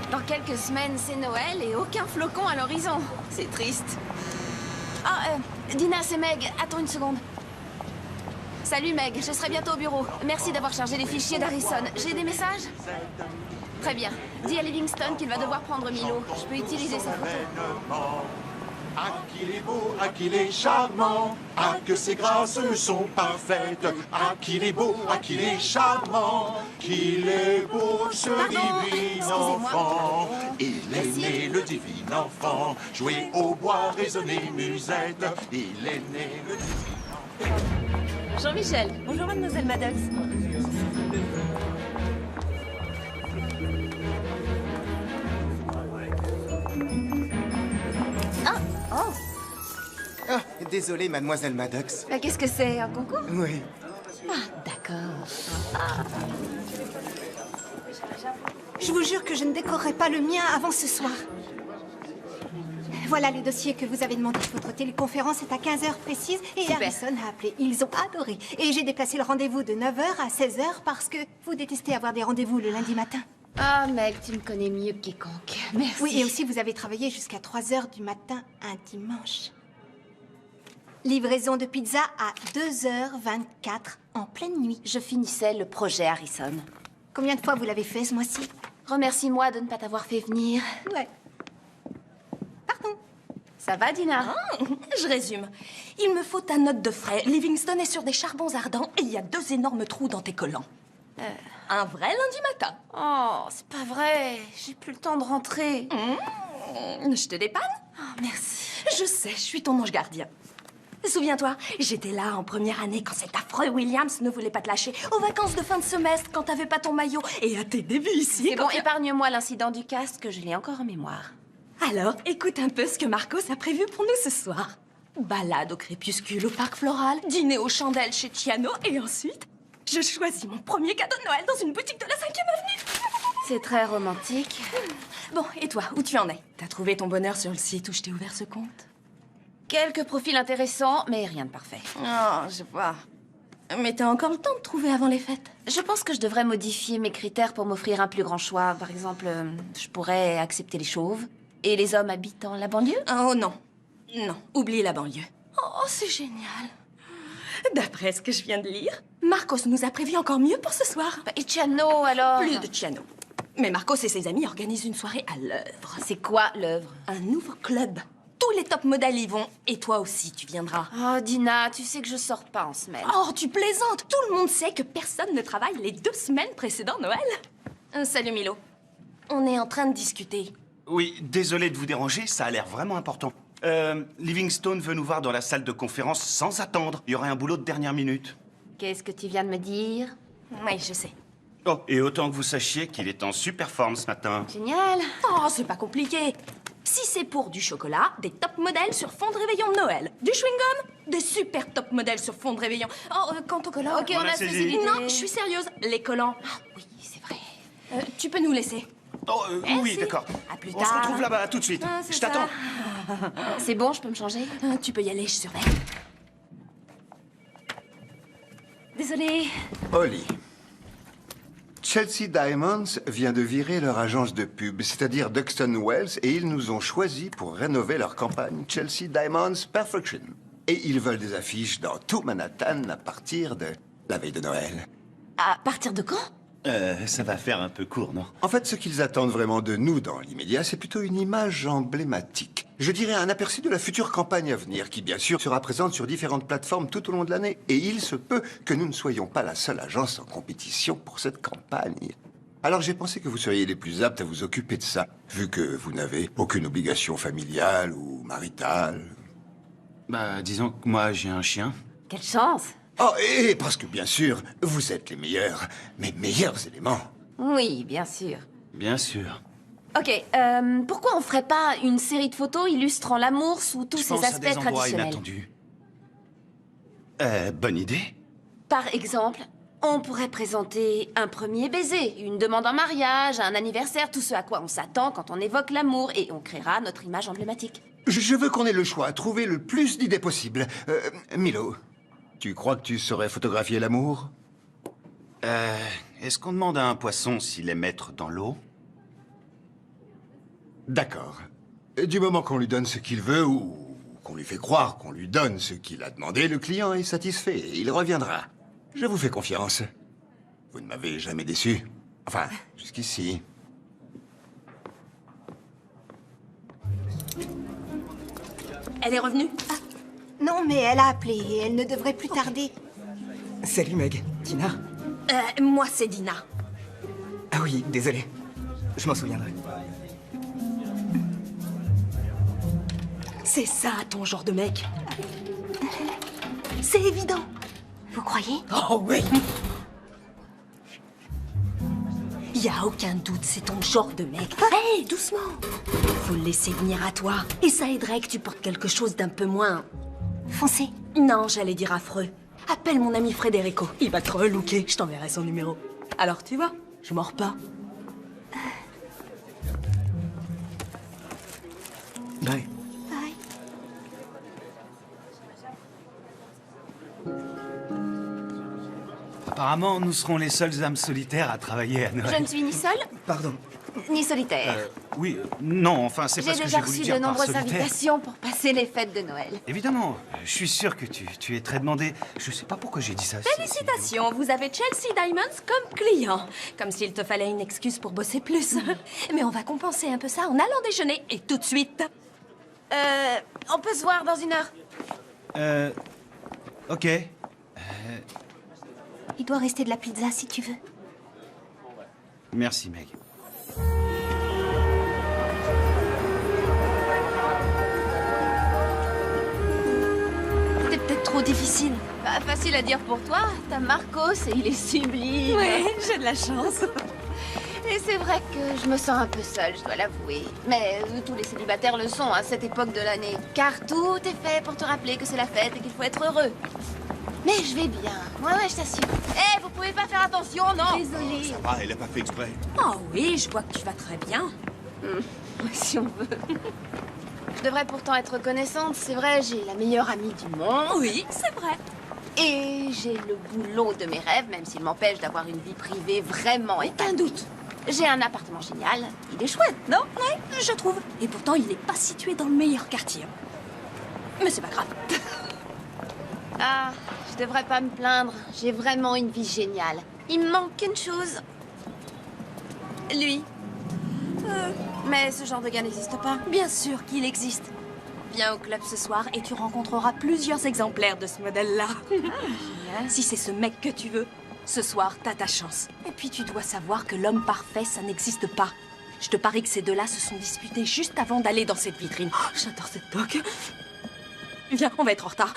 Dans quelques semaines, c'est Noël et aucun flocon à l'horizon. C'est triste. Ah, Dina, c'est Meg. Attends une seconde. Salut Meg, je serai bientôt au bureau. Merci d'avoir chargé les fichiers d'Harrison. J'ai des messages? Très bien. Dis à Livingston qu'il va devoir prendre Milo. Je peux utiliser sa photo. Ah, qu'il est beau, ah, qu'il est charmant, ah, que ses grâces sont parfaites, ah, qu'il est beau, ah, qu'il est charmant, qu'il est beau, ce divin enfant. Il est né, le divin enfant, jouer au bois, résonner musette, il est né, le divin enfant. Jean-Michel. Bonjour, mademoiselle Maddox. Ah, désolé, mademoiselle Maddox. Qu'est-ce que c'est, un concours? Oui. Ah, d'accord. Je vous jure que je ne décorerai pas le mien avant ce soir. Voilà le dossier que vous avez demandé. Votre téléconférence est à 15h précise et Super. Harrison a appelé. Ils ont adoré. Et j'ai déplacé le rendez-vous de 9h à 16h parce que vous détestez avoir des rendez-vous le lundi matin. Ah, Meg, tu me connais mieux que quiconque. Merci. Oui, et aussi vous avez travaillé jusqu'à 3h du matin un dimanche. Livraison de pizza à 2h24 en pleine nuit. Je finissais le projet Harrison. Combien de fois vous l'avez fait ce mois-ci? Remercie-moi de ne pas t'avoir fait venir. Ouais. Pardon. Ça va, Dina? Je résume. Il me faut ta note de frais. Livingston est sur des charbons ardents et il y a 2 énormes trous dans tes collants. Un vrai lundi matin. Oh, c'est pas vrai. J'ai plus le temps de rentrer. Je te dépanne? Oh, merci. Je sais, je suis ton ange gardien. Souviens-toi, j'étais là en première année quand cet affreux Williams ne voulait pas te lâcher, aux vacances de fin de semestre quand t'avais pas ton maillot, et à tes débuts ici. C'est bon, épargne-moi l'incident du casque, je l'ai encore en mémoire. Alors, écoute un peu ce que Marcos a prévu pour nous ce soir. Balade au crépuscule au parc floral, dîner aux chandelles chez Ciano, et ensuite, je choisis mon premier cadeau de Noël dans une boutique de la 5e avenue. C'est très romantique. Bon, et toi, où tu en es? T'as trouvé ton bonheur sur le site où je t'ai ouvert ce compte? Quelques profils intéressants, mais rien de parfait. Oh, je vois. Mais t'as encore le temps de trouver avant les fêtes. Je pense que je devrais modifier mes critères pour m'offrir un plus grand choix. Par exemple, je pourrais accepter les chauves et les hommes habitant la banlieue. Oh non. Non, oublie la banlieue. Oh, c'est génial. D'après ce que je viens de lire, Marcos nous a prévu encore mieux pour ce soir. Et Ciano, alors? Plus de Ciano. Mais Marcos et ses amis organisent une soirée à l'œuvre. C'est quoi, l'œuvre? Un nouveau club. Tous les top modèles y vont. Et toi aussi, tu viendras. Oh, Dina, tu sais que je sors pas en semaine. Oh, tu plaisantes. Tout le monde sait que personne ne travaille les 2 semaines précédant Noël. Salut Milo. On est en train de discuter. Oui, désolé de vous déranger, ça a l'air vraiment important. Livingstone veut nous voir dans la salle de conférence sans attendre. Il y aurait un boulot de dernière minute. Qu'est-ce que tu viens de me dire? Oui, je sais. Oh, et autant que vous sachiez qu'il est en super forme ce matin. Génial. Oh, c'est pas compliqué. Si c'est pour du chocolat, des top modèles sur fond de réveillon de Noël. Du chewing-gum, des super top modèles sur fond de réveillon. Oh, quant au collant... Ok, on a saisi saisi. l'idée. Non, je suis sérieuse. Les collants. Ah oui, c'est vrai. Tu peux nous laisser. Oh, oui, Merci. d'accord. À plus On se tard. retrouve là-bas tout de suite. Ah, c'est Je t'attends. C'est bon, je peux me changer? Tu peux y aller, je surveille. Désolée. Holly. Chelsea Diamonds vient de virer leur agence de pub, c'est-à-dire Duxton Wells, et ils nous ont choisis pour rénover leur campagne Chelsea Diamonds Perfection. Et ils veulent des affiches dans tout Manhattan à partir de la veille de Noël. À partir de quand? Ça va faire un peu court, non? En fait, ce qu'ils attendent vraiment de nous dans l'immédiat, c'est plutôt une image emblématique. Je dirais un aperçu de la future campagne à venir, qui bien sûr sera présente sur différentes plateformes tout au long de l'année. Et il se peut que nous ne soyons pas la seule agence en compétition pour cette campagne. Alors j'ai pensé que vous seriez les plus aptes à vous occuper de ça, vu que vous n'avez aucune obligation familiale ou maritale. Bah, disons que moi, j'ai un chien. Quelle chance. Oh, et parce que bien sûr, vous êtes les meilleurs, mes meilleurs éléments. Oui, bien sûr. Bien sûr. Ok, pourquoi on ferait pas une série de photos illustrant l'amour sous tous Je ses pense à aspects des endroits traditionnels? inattendus. Bonne idée. Par exemple, on pourrait présenter un premier baiser, une demande en mariage, un anniversaire, tout ce à quoi on s'attend quand on évoque l'amour, et on créera notre image emblématique. Je veux qu'on ait le choix, trouver le plus d'idées possibles. Milo, tu crois que tu saurais photographier l'amour? Est-ce qu'on demande à un poisson s'il est maître dans l'eau? D'accord. Du moment qu'on lui donne ce qu'il veut ou qu'on lui fait croire qu'on lui donne ce qu'il a demandé, le client est satisfait et il reviendra. Je vous fais confiance. Vous ne m'avez jamais déçu. Enfin, jusqu'ici. Elle est revenue? Non, mais elle a appelé et elle ne devrait plus tarder. Salut Meg, Dina. Moi, c'est Dina. Ah oui, désolé. Je m'en souviendrai. C'est ça, ton genre de mec. C'est évident. Vous croyez? Oh oui. Y a aucun doute, c'est ton genre de mec. Hé, doucement. Faut le laisser venir à toi. Et ça aiderait que tu portes quelque chose d'un peu moins... Foncez. Non, j'allais dire affreux. Appelle mon ami Federico. Il va te relooker. Je t'enverrai son numéro. Alors, tu vois, je mords pas. Bye. Bye. Apparemment, nous serons les seules âmes solitaires à travailler à Noël. Je ne suis ni seule, Pardon. ni solitaire. Oui, non, enfin, c'est pas J'ai ce que déjà j'ai voulu reçu dire de par nombreuses solitaire. invitations pour passer les fêtes de Noël. Évidemment, je suis sûr que tu es très demandé. Je sais pas pourquoi j'ai dit ça. Félicitations, vous avez Chelsea Diamonds comme client. Comme s'il te fallait une excuse pour bosser plus. Mais on va compenser un peu ça en allant déjeuner et tout de suite. On peut se voir dans 1 heure. Ok. Il doit rester de la pizza si tu veux. Merci, Meg. C'était peut-être trop difficile. Pas facile à dire pour toi. T'as Marcos et il est sublime. Oui, j'ai de la chance. Et c'est vrai que je me sens un peu seule, je dois l'avouer. Mais tous les célibataires le sont à cette époque de l'année. Car tout est fait pour te rappeler que c'est la fête et qu'il faut être heureux. Mais je vais bien. Ouais, je t'assure. Eh, vous pouvez pas faire attention, non? Désolée. Ah, elle a pas fait exprès. Oh oui, je vois que tu vas très bien. Si on veut. Je devrais pourtant être reconnaissante. C'est vrai, j'ai la meilleure amie du monde. Oui, c'est vrai. Et j'ai le boulot de mes rêves, même s'il m'empêche d'avoir une vie privée vraiment Aucun doute. J'ai un appartement génial. Il est chouette, non? Ouais, je trouve. Et pourtant, il n'est pas situé dans le meilleur quartier. Mais c'est pas grave. Ah, je devrais pas me plaindre. J'ai vraiment une vie géniale. Il me manque qu'une chose. Lui. Mais ce genre de gars n'existe pas. Bien sûr qu'il existe. Viens au club ce soir et tu rencontreras plusieurs exemplaires de ce modèle-là. Si c'est ce mec que tu veux, ce soir, t'as ta chance. Et puis tu dois savoir que l'homme parfait, ça n'existe pas. Je te parie que ces deux-là se sont disputés juste avant d'aller dans cette vitrine. Oh, j'adore cette toque. Viens, on va être en retard.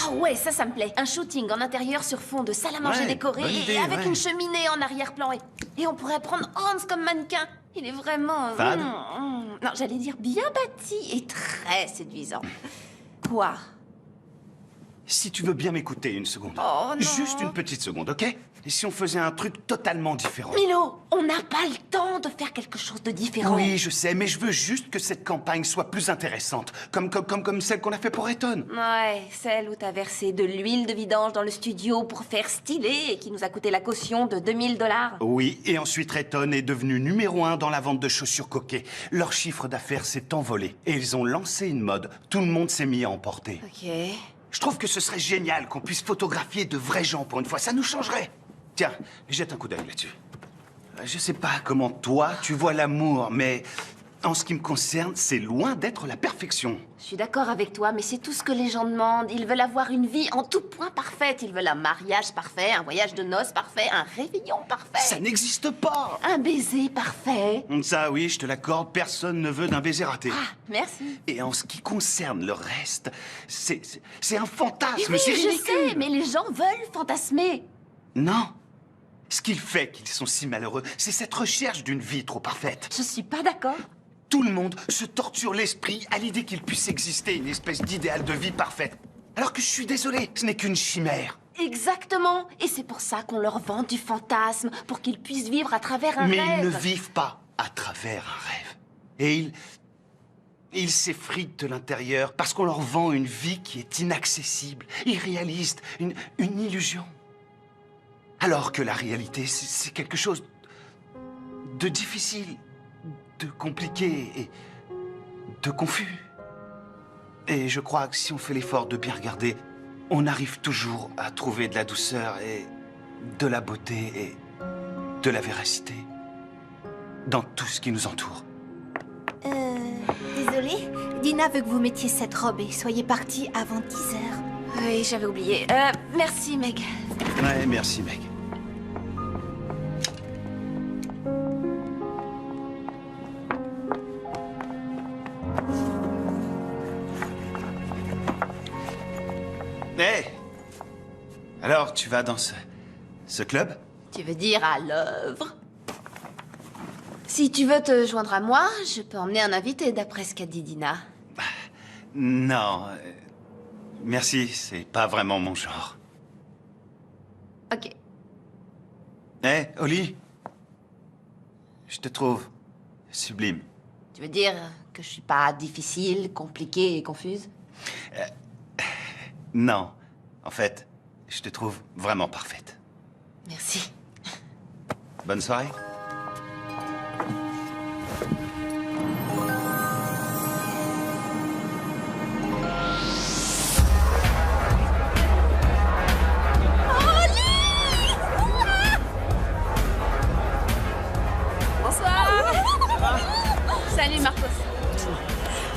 Ah ouais, ça me plaît. Un shooting en intérieur sur fond de salle à manger Ouais, décorée bonne et idée, avec ouais. une cheminée en arrière-plan. Et on pourrait prendre Hans comme mannequin. Il est vraiment... Fade. Non, j'allais dire bien bâti et très séduisant. Quoi? Si tu veux bien m'écouter une seconde. Oh, non. Juste une petite seconde, ok? Et si on faisait un truc totalement différent? Milo, on n'a pas le temps de faire quelque chose de différent. Oui, je sais, mais je veux juste que cette campagne soit plus intéressante. Comme celle qu'on a fait pour Eton. Ouais, celle où t'as versé de l'huile de vidange dans le studio pour faire stylé et qui nous a coûté la caution de 2000 $. Oui, et ensuite Eton est devenu numéro 1 dans la vente de chaussures coquées. Leur chiffre d'affaires s'est envolé. Et ils ont lancé une mode. Tout le monde s'est mis à en porter. Ok. Je trouve que ce serait génial qu'on puisse photographier de vrais gens pour une fois. Ça nous changerait. Tiens, jette un coup d'œil là-dessus. Je sais pas comment toi, tu vois l'amour, mais En ce qui me concerne, c'est loin d'être la perfection. Je suis d'accord avec toi, mais c'est tout ce que les gens demandent. Ils veulent avoir une vie en tout point parfaite. Ils veulent un mariage parfait, un voyage de noces parfait, un réveillon parfait. Ça n'existe pas. Un baiser parfait. Ça, oui, je te l'accorde, personne ne veut d'un baiser raté. Ah, merci. Et en ce qui concerne le reste, c'est un fantasme, Oui, c'est je ridicule. sais, mais les gens veulent fantasmer. Non. Ce qui fait qu'ils sont si malheureux, c'est cette recherche d'une vie trop parfaite. Je suis pas d'accord. Tout le monde se torture l'esprit à l'idée qu'il puisse exister une espèce d'idéal de vie parfaite. Alors que je suis désolé, ce n'est qu'une chimère. Exactement. Et c'est pour ça qu'on leur vend du fantasme, pour qu'ils puissent vivre à travers un Mais rêve. ils ne vivent pas à travers un rêve. Et ils s'effritent de l'intérieur parce qu'on leur vend une vie qui est inaccessible, irréaliste, une illusion. Alors que la réalité, c'est quelque chose de difficile, de compliqué et de confus. Et je crois que si on fait l'effort de bien regarder, on arrive toujours à trouver de la douceur et de la beauté et de la véracité dans tout ce qui nous entoure. Désolée, Dina veut que vous mettiez cette robe et soyez partis avant 10 heures. Oui, j'avais oublié. Merci, Meg. Ouais, merci, Meg. Hé! Alors, tu vas dans ce club? Tu veux dire à l'œuvre? Si tu veux te joindre à moi, je peux emmener un invité, d'après ce qu'a dit Dina. Non. Merci, c'est pas vraiment mon genre. Ok. Hé, Oli? Je te trouve sublime. Tu veux dire que je suis pas difficile, compliquée et confuse? Non. En fait, je te trouve vraiment parfaite. Merci. Bonne soirée. Bonsoir. Salut, Marcos.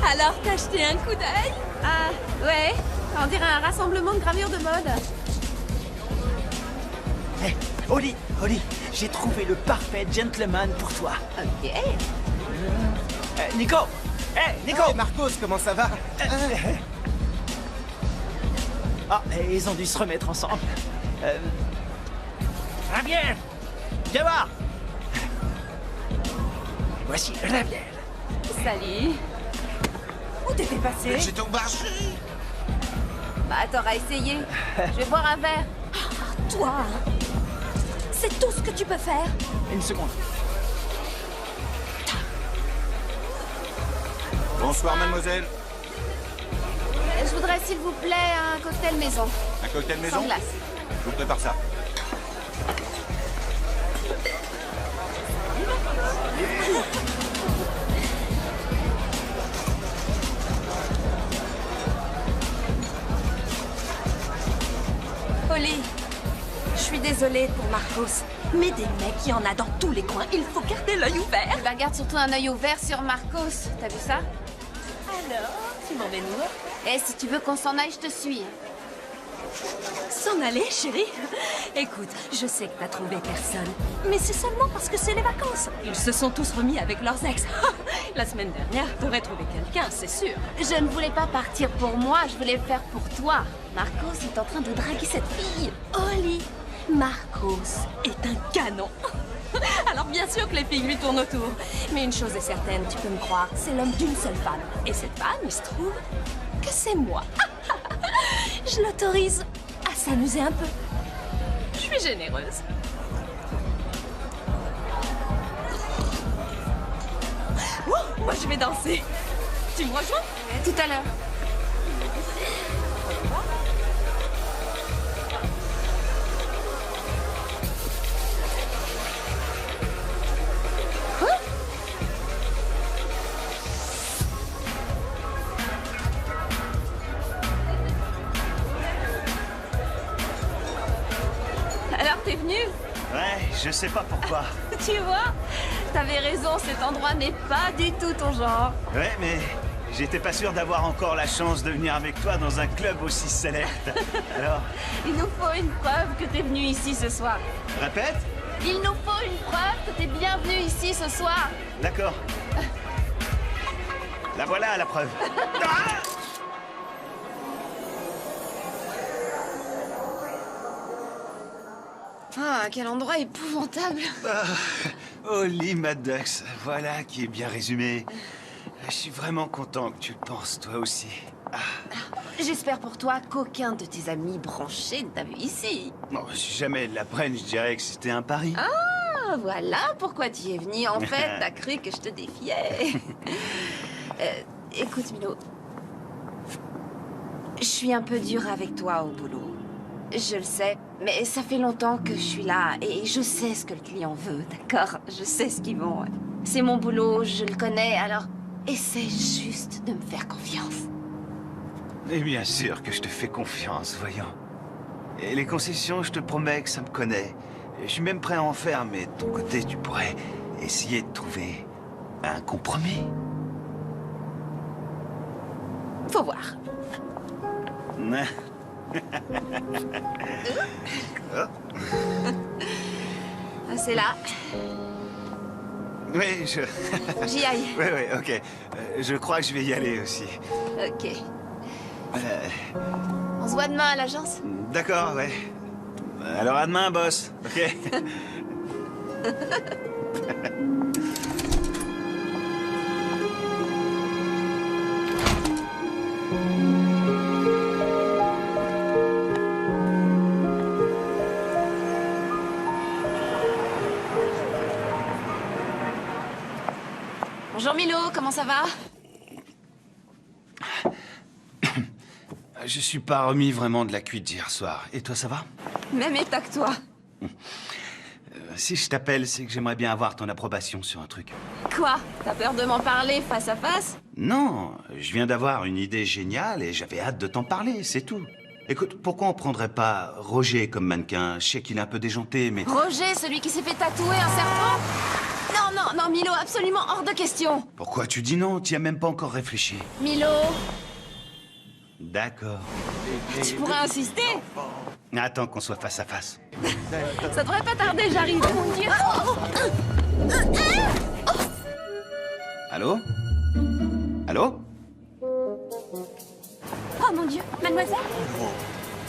Alors, t'as jeté un coup d'œil? Ah, ouais. On dirait un rassemblement de gravures de mode. Hé, Oli, j'ai trouvé le parfait gentleman pour toi. Ok. Nico! Nico! Hey, Marcos, comment ça va? Ah, ils ont dû se remettre ensemble. Rabiel! Viens voir! Voici Rabiel. Salut. Où t'étais passé? J'étais au marché. Bah, t'auras essayé. Je vais boire un verre. Toi, c'est tout ce que tu peux faire. Une seconde. Bonsoir, mademoiselle. Je voudrais, s'il vous plaît, un cocktail maison. Un cocktail maison? Sans glace. Je vous prépare ça. Oli, je suis désolée pour Marcos, mais des mecs, il y en a dans tous les coins. Il faut garder l'œil ouvert. Bah, garde surtout un œil ouvert sur Marcos. T'as vu ça? Alors, tu m'en vais nous? Eh, si tu veux qu'on s'en aille, je te suis. S'en aller, chérie? Écoute, je sais que t'as trouvé personne, mais c'est seulement parce que c'est les vacances. Ils se sont tous remis avec leurs ex. La semaine dernière, t'aurais trouvé quelqu'un, c'est sûr. Je ne voulais pas partir pour moi, je voulais le faire pour toi. Marcos est en train de draguer cette fille. Oli, Marcos est un canon. Alors bien sûr que les filles lui tournent autour. Mais une chose est certaine, tu peux me croire, c'est l'homme d'une seule femme. Et cette femme, il se trouve que c'est moi. Je l'autorise à s'amuser un peu. Je suis généreuse. Oh, moi je vais danser. Tu me rejoins? Tout à l'heure. Alors, t'es venu? Ouais, je sais pas pourquoi. Tu vois, t'avais raison, cet endroit n'est pas du tout ton genre. Ouais, mais j'étais pas sûr d'avoir encore la chance de venir avec toi dans un club aussi sélect. Alors, Il nous faut une preuve que t'es venu ici ce soir. répète? Il nous faut une preuve que t'es bienvenu ici ce soir. D'accord. La voilà, la preuve. Ah! Ah, quel endroit épouvantable. Holly Maddox, voilà qui est bien résumé. Je suis vraiment content que tu le penses, toi aussi. J'espère pour toi qu'aucun de tes amis branchés ne t'a vu ici. Bon, si jamais ils l'apprennent, je dirais que c'était un pari. Ah, voilà pourquoi tu es venu. En fait, t'as cru que je te défiais. Écoute, Milo. Je suis un peu dure avec toi au boulot. Je le sais, mais ça fait longtemps que je suis là et je sais ce que le client veut, d'accord? Je sais ce qu'ils vont. C'est mon boulot, je le connais, alors essaie juste de me faire confiance. Et bien sûr que je te fais confiance, voyons. Et les concessions, je te promets que ça me connaît. Je suis même prêt à en faire, mais de ton côté, tu pourrais essayer de trouver un compromis. Faut voir. Ah, c'est là. Oui, J'y aille. Oui, oui, ok. Je crois que je vais y aller aussi. Ok. On se voit demain à l'agence? D'accord, ouais. Alors à demain, boss. Ok. Bonjour Milo, comment ça va? Je suis pas remis vraiment de la cuite d'hier soir. Et toi, ça va? Même état que toi. Si je t'appelle, c'est que j'aimerais bien avoir ton approbation sur un truc. Quoi? T'as peur de m'en parler face à face? Non, je viens d'avoir une idée géniale et j'avais hâte de t'en parler, c'est tout. Écoute, pourquoi on prendrait pas Roger comme mannequin? Je sais qu'il est un peu déjanté, mais... Roger, celui qui s'est fait tatouer un serpent? Non, non, non, Milo, absolument hors de question. Pourquoi tu dis non? Tu y as même pas encore réfléchi. Milo, D'accord. tu pourrais insister? Attends qu'on soit face à face. Ça devrait pas tarder, j'arrive. Oh mon Dieu. Allô? Allô? Oh mon Dieu, mademoiselle?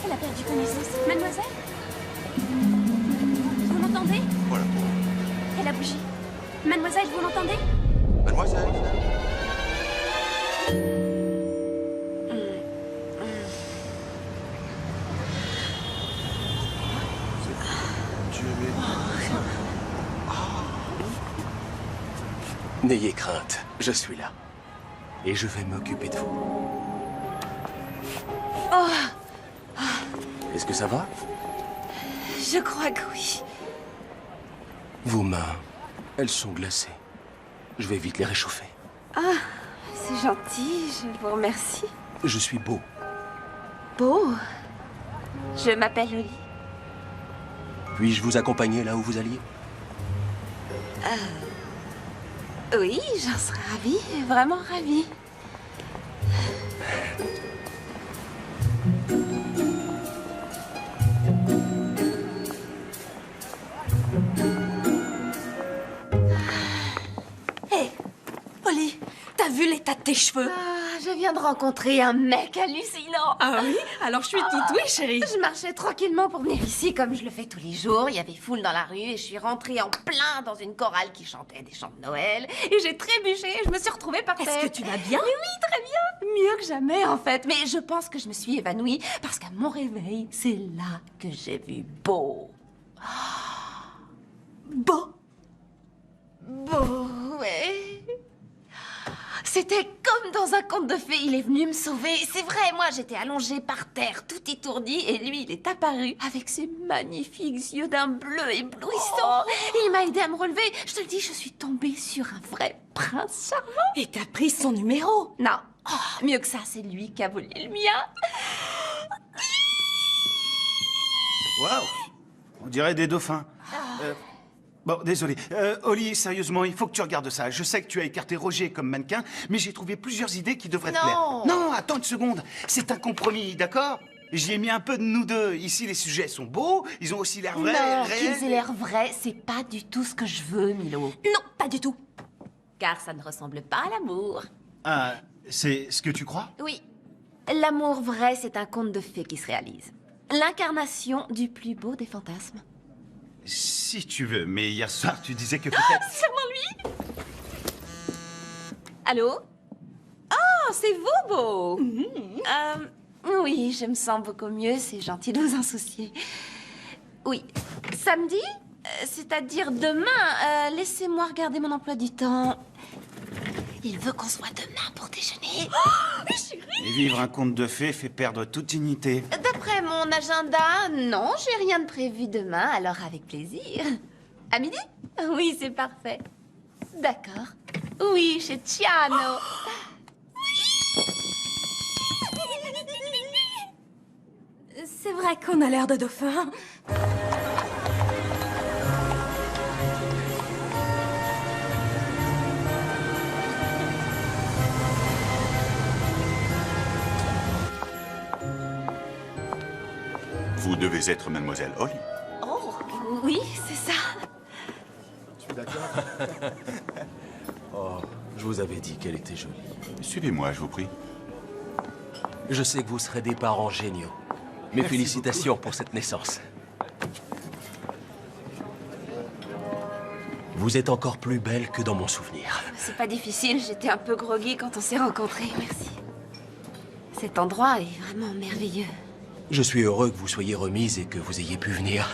Elle a perdu connaissance. Mademoiselle? Vous m'entendez? Voilà. Elle a bougé. Mademoiselle, vous l'entendez? Mademoiselle. N'ayez crainte, je suis là. Et je vais m'occuper de vous. Est-ce que ça va? Je crois que oui. Vos mains, elles sont glacées. Je vais vite les réchauffer. C'est gentil, je vous remercie. Je suis beau. Beau. Je m'appelle Oli. Puis-je vous accompagner là où vous alliez? Oui, j'en serais ravie, vraiment ravie. Hé, Oli, t'as vu l'état de tes cheveux? Ah, je viens de rencontrer un mec hallucinant. Ah oui? Alors je suis toute oui, chérie. Je marchais tranquillement pour venir ici comme je le fais tous les jours. Il y avait foule dans la rue et je suis rentrée en plein dans une chorale qui chantait des chants de Noël. Et j'ai trébuché et je me suis retrouvée par terre. Est-ce que tu vas bien? Mais oui, très bien. Mieux que jamais en fait. Mais je pense que je me suis évanouie parce qu'à mon réveil, c'est là que j'ai vu Beau. Beau. Beau, ouais. C'était comme dans un conte de fées, il est venu me sauver. C'est vrai, moi j'étais allongée par terre, tout étourdie, et lui il est apparu avec ses magnifiques yeux d'un bleu éblouissant. Il m'a aidé à me relever. Je te le dis, je suis tombée sur un vrai prince charmant. Et t'as pris son numéro? Non, mieux que ça, c'est lui qui a volé le mien. Waouh! On dirait des dauphins. Bon, désolé. Holly, sérieusement, il faut que tu regardes ça. Je sais que tu as écarté Roger comme mannequin, mais j'ai trouvé plusieurs idées qui devraient te plaire. Non, attends une seconde. C'est un compromis, d'accord? J'y ai mis un peu de nous deux. Ici, les sujets sont beaux, ils ont aussi l'air vrais, Non, réels. qu'ils aient l'air vrais, c'est pas du tout ce que je veux, Milo. Non, pas du tout. Car ça ne ressemble pas à l'amour. Ah, c'est ce que tu crois? Oui. L'amour vrai, c'est un conte de fées qui se réalise. L'incarnation du plus beau des fantasmes. Si tu veux, mais hier soir, tu disais que peut-être... C'est sûrement lui. Allô? Oh, c'est vous, Beau. Oui, je me sens beaucoup mieux, c'est gentil de vous en soucier. Oui. Samedi? C'est-à-dire demain. Laissez-moi regarder mon emploi du temps. Il veut qu'on se voit demain pour déjeuner. Oh, chérie! Et vivre un conte de fées fait perdre toute dignité. D'après mon agenda, non, j'ai rien de prévu demain, alors avec plaisir. À midi? Oui, c'est parfait. D'accord. Oui, chez Ciano. C'est vrai qu'on a l'air de dauphins. Vous devez être mademoiselle Holly. Oh, oui, c'est ça. Je suis d'accord. Oh, je vous avais dit qu'elle était jolie. Suivez-moi, je vous prie. Je sais que vous serez des parents géniaux. Mes félicitations pour cette naissance. Vous êtes encore plus belle que dans mon souvenir. C'est pas difficile, j'étais un peu groggy quand on s'est rencontrés, merci. Cet endroit est vraiment merveilleux. Je suis heureux que vous soyez remise et que vous ayez pu venir.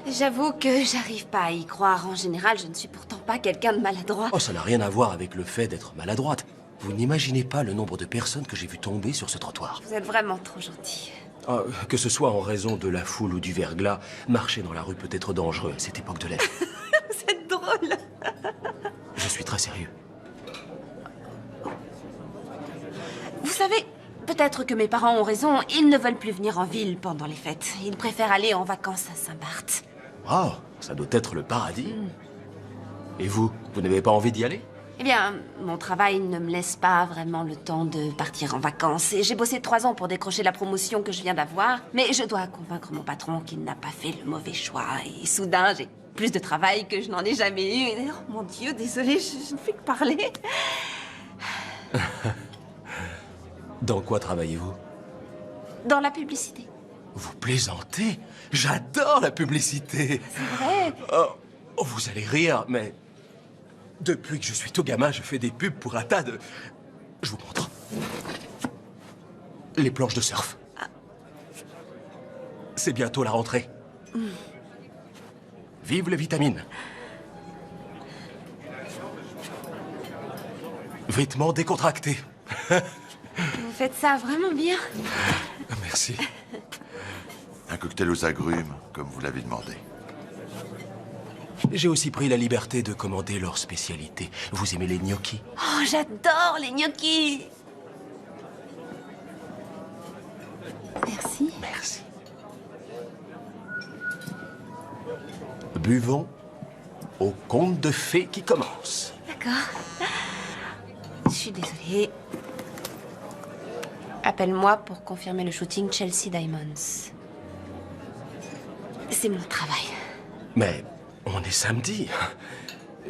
J'avoue que j'arrive pas à y croire. En général, je ne suis pourtant pas quelqu'un de maladroit. Oh, ça n'a rien à voir avec le fait d'être maladroite. Vous n'imaginez pas le nombre de personnes que j'ai vues tomber sur ce trottoir. Vous êtes vraiment trop gentil. Ah, que ce soit en raison de la foule ou du verglas, marcher dans la rue peut être dangereux à cette époque de l'année. Vous êtes drôle. Je suis très sérieux. Vous savez, peut-être que mes parents ont raison. Ils ne veulent plus venir en ville pendant les fêtes. Ils préfèrent aller en vacances à Saint-Barth. Oh, ça doit être le paradis. Et vous n'avez pas envie d'y aller? Eh bien, mon travail ne me laisse pas vraiment le temps de partir en vacances. Et j'ai bossé 3 ans pour décrocher la promotion que je viens d'avoir. Mais je dois convaincre mon patron qu'il n'a pas fait le mauvais choix. Et soudain, j'ai plus de travail que je n'en ai jamais eu. Et, oh mon Dieu, désolée, je ne fais que parler. Dans quoi travaillez-vous? Dans la publicité. Vous plaisantez? J'adore la publicité. C'est vrai. Oh, vous allez rire, mais... Depuis que je suis tout gamin, je fais des pubs pour un tas de... Je vous montre. Les planches de surf. C'est bientôt la rentrée. Vive les vitamines. Vêtements décontractés. Vous faites ça vraiment bien. Merci. Un cocktail aux agrumes, comme vous l'avez demandé. J'ai aussi pris la liberté de commander leur spécialité. Vous aimez les gnocchis? Oh, j'adore les gnocchis. Merci. Merci. Buvons au conte de fées qui commence. D'accord. Je suis désolée. Appelle-moi pour confirmer le shooting Chelsea Diamonds. C'est mon travail. Mais on est samedi.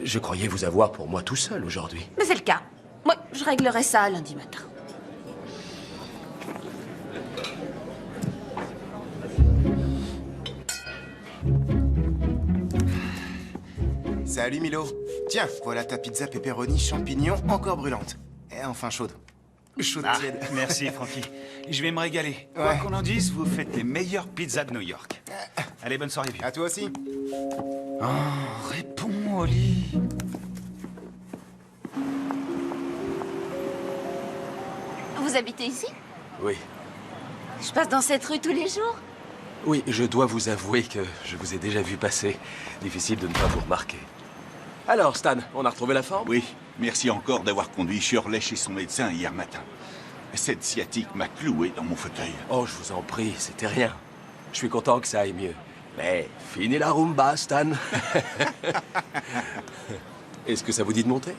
Je croyais vous avoir pour moi tout seul aujourd'hui. Mais c'est le cas. Moi, je réglerai ça lundi matin. Salut Milo. Tiens, voilà ta pizza pepperoni champignons encore brûlante. Et enfin chaude. Chaude tiède. Merci, Francky. Je vais me régaler. Quoi qu'on en dise, vous faites les meilleures pizzas de New York. Allez, bonne soirée, vieux. À toi aussi. Oh, réponds, Holly. Vous habitez ici? Oui. Je passe dans cette rue tous les jours? Oui, je dois vous avouer que je vous ai déjà vu passer. Difficile de ne pas vous remarquer. Alors, Stan, on a retrouvé la forme? Oui, merci encore d'avoir conduit Shirley chez son médecin hier matin. Cette sciatique m'a cloué dans mon fauteuil. Oh, je vous en prie, c'était rien. Je suis content que ça aille mieux. Mais fini la rumba, Stan. Est-ce que ça vous dit de monter?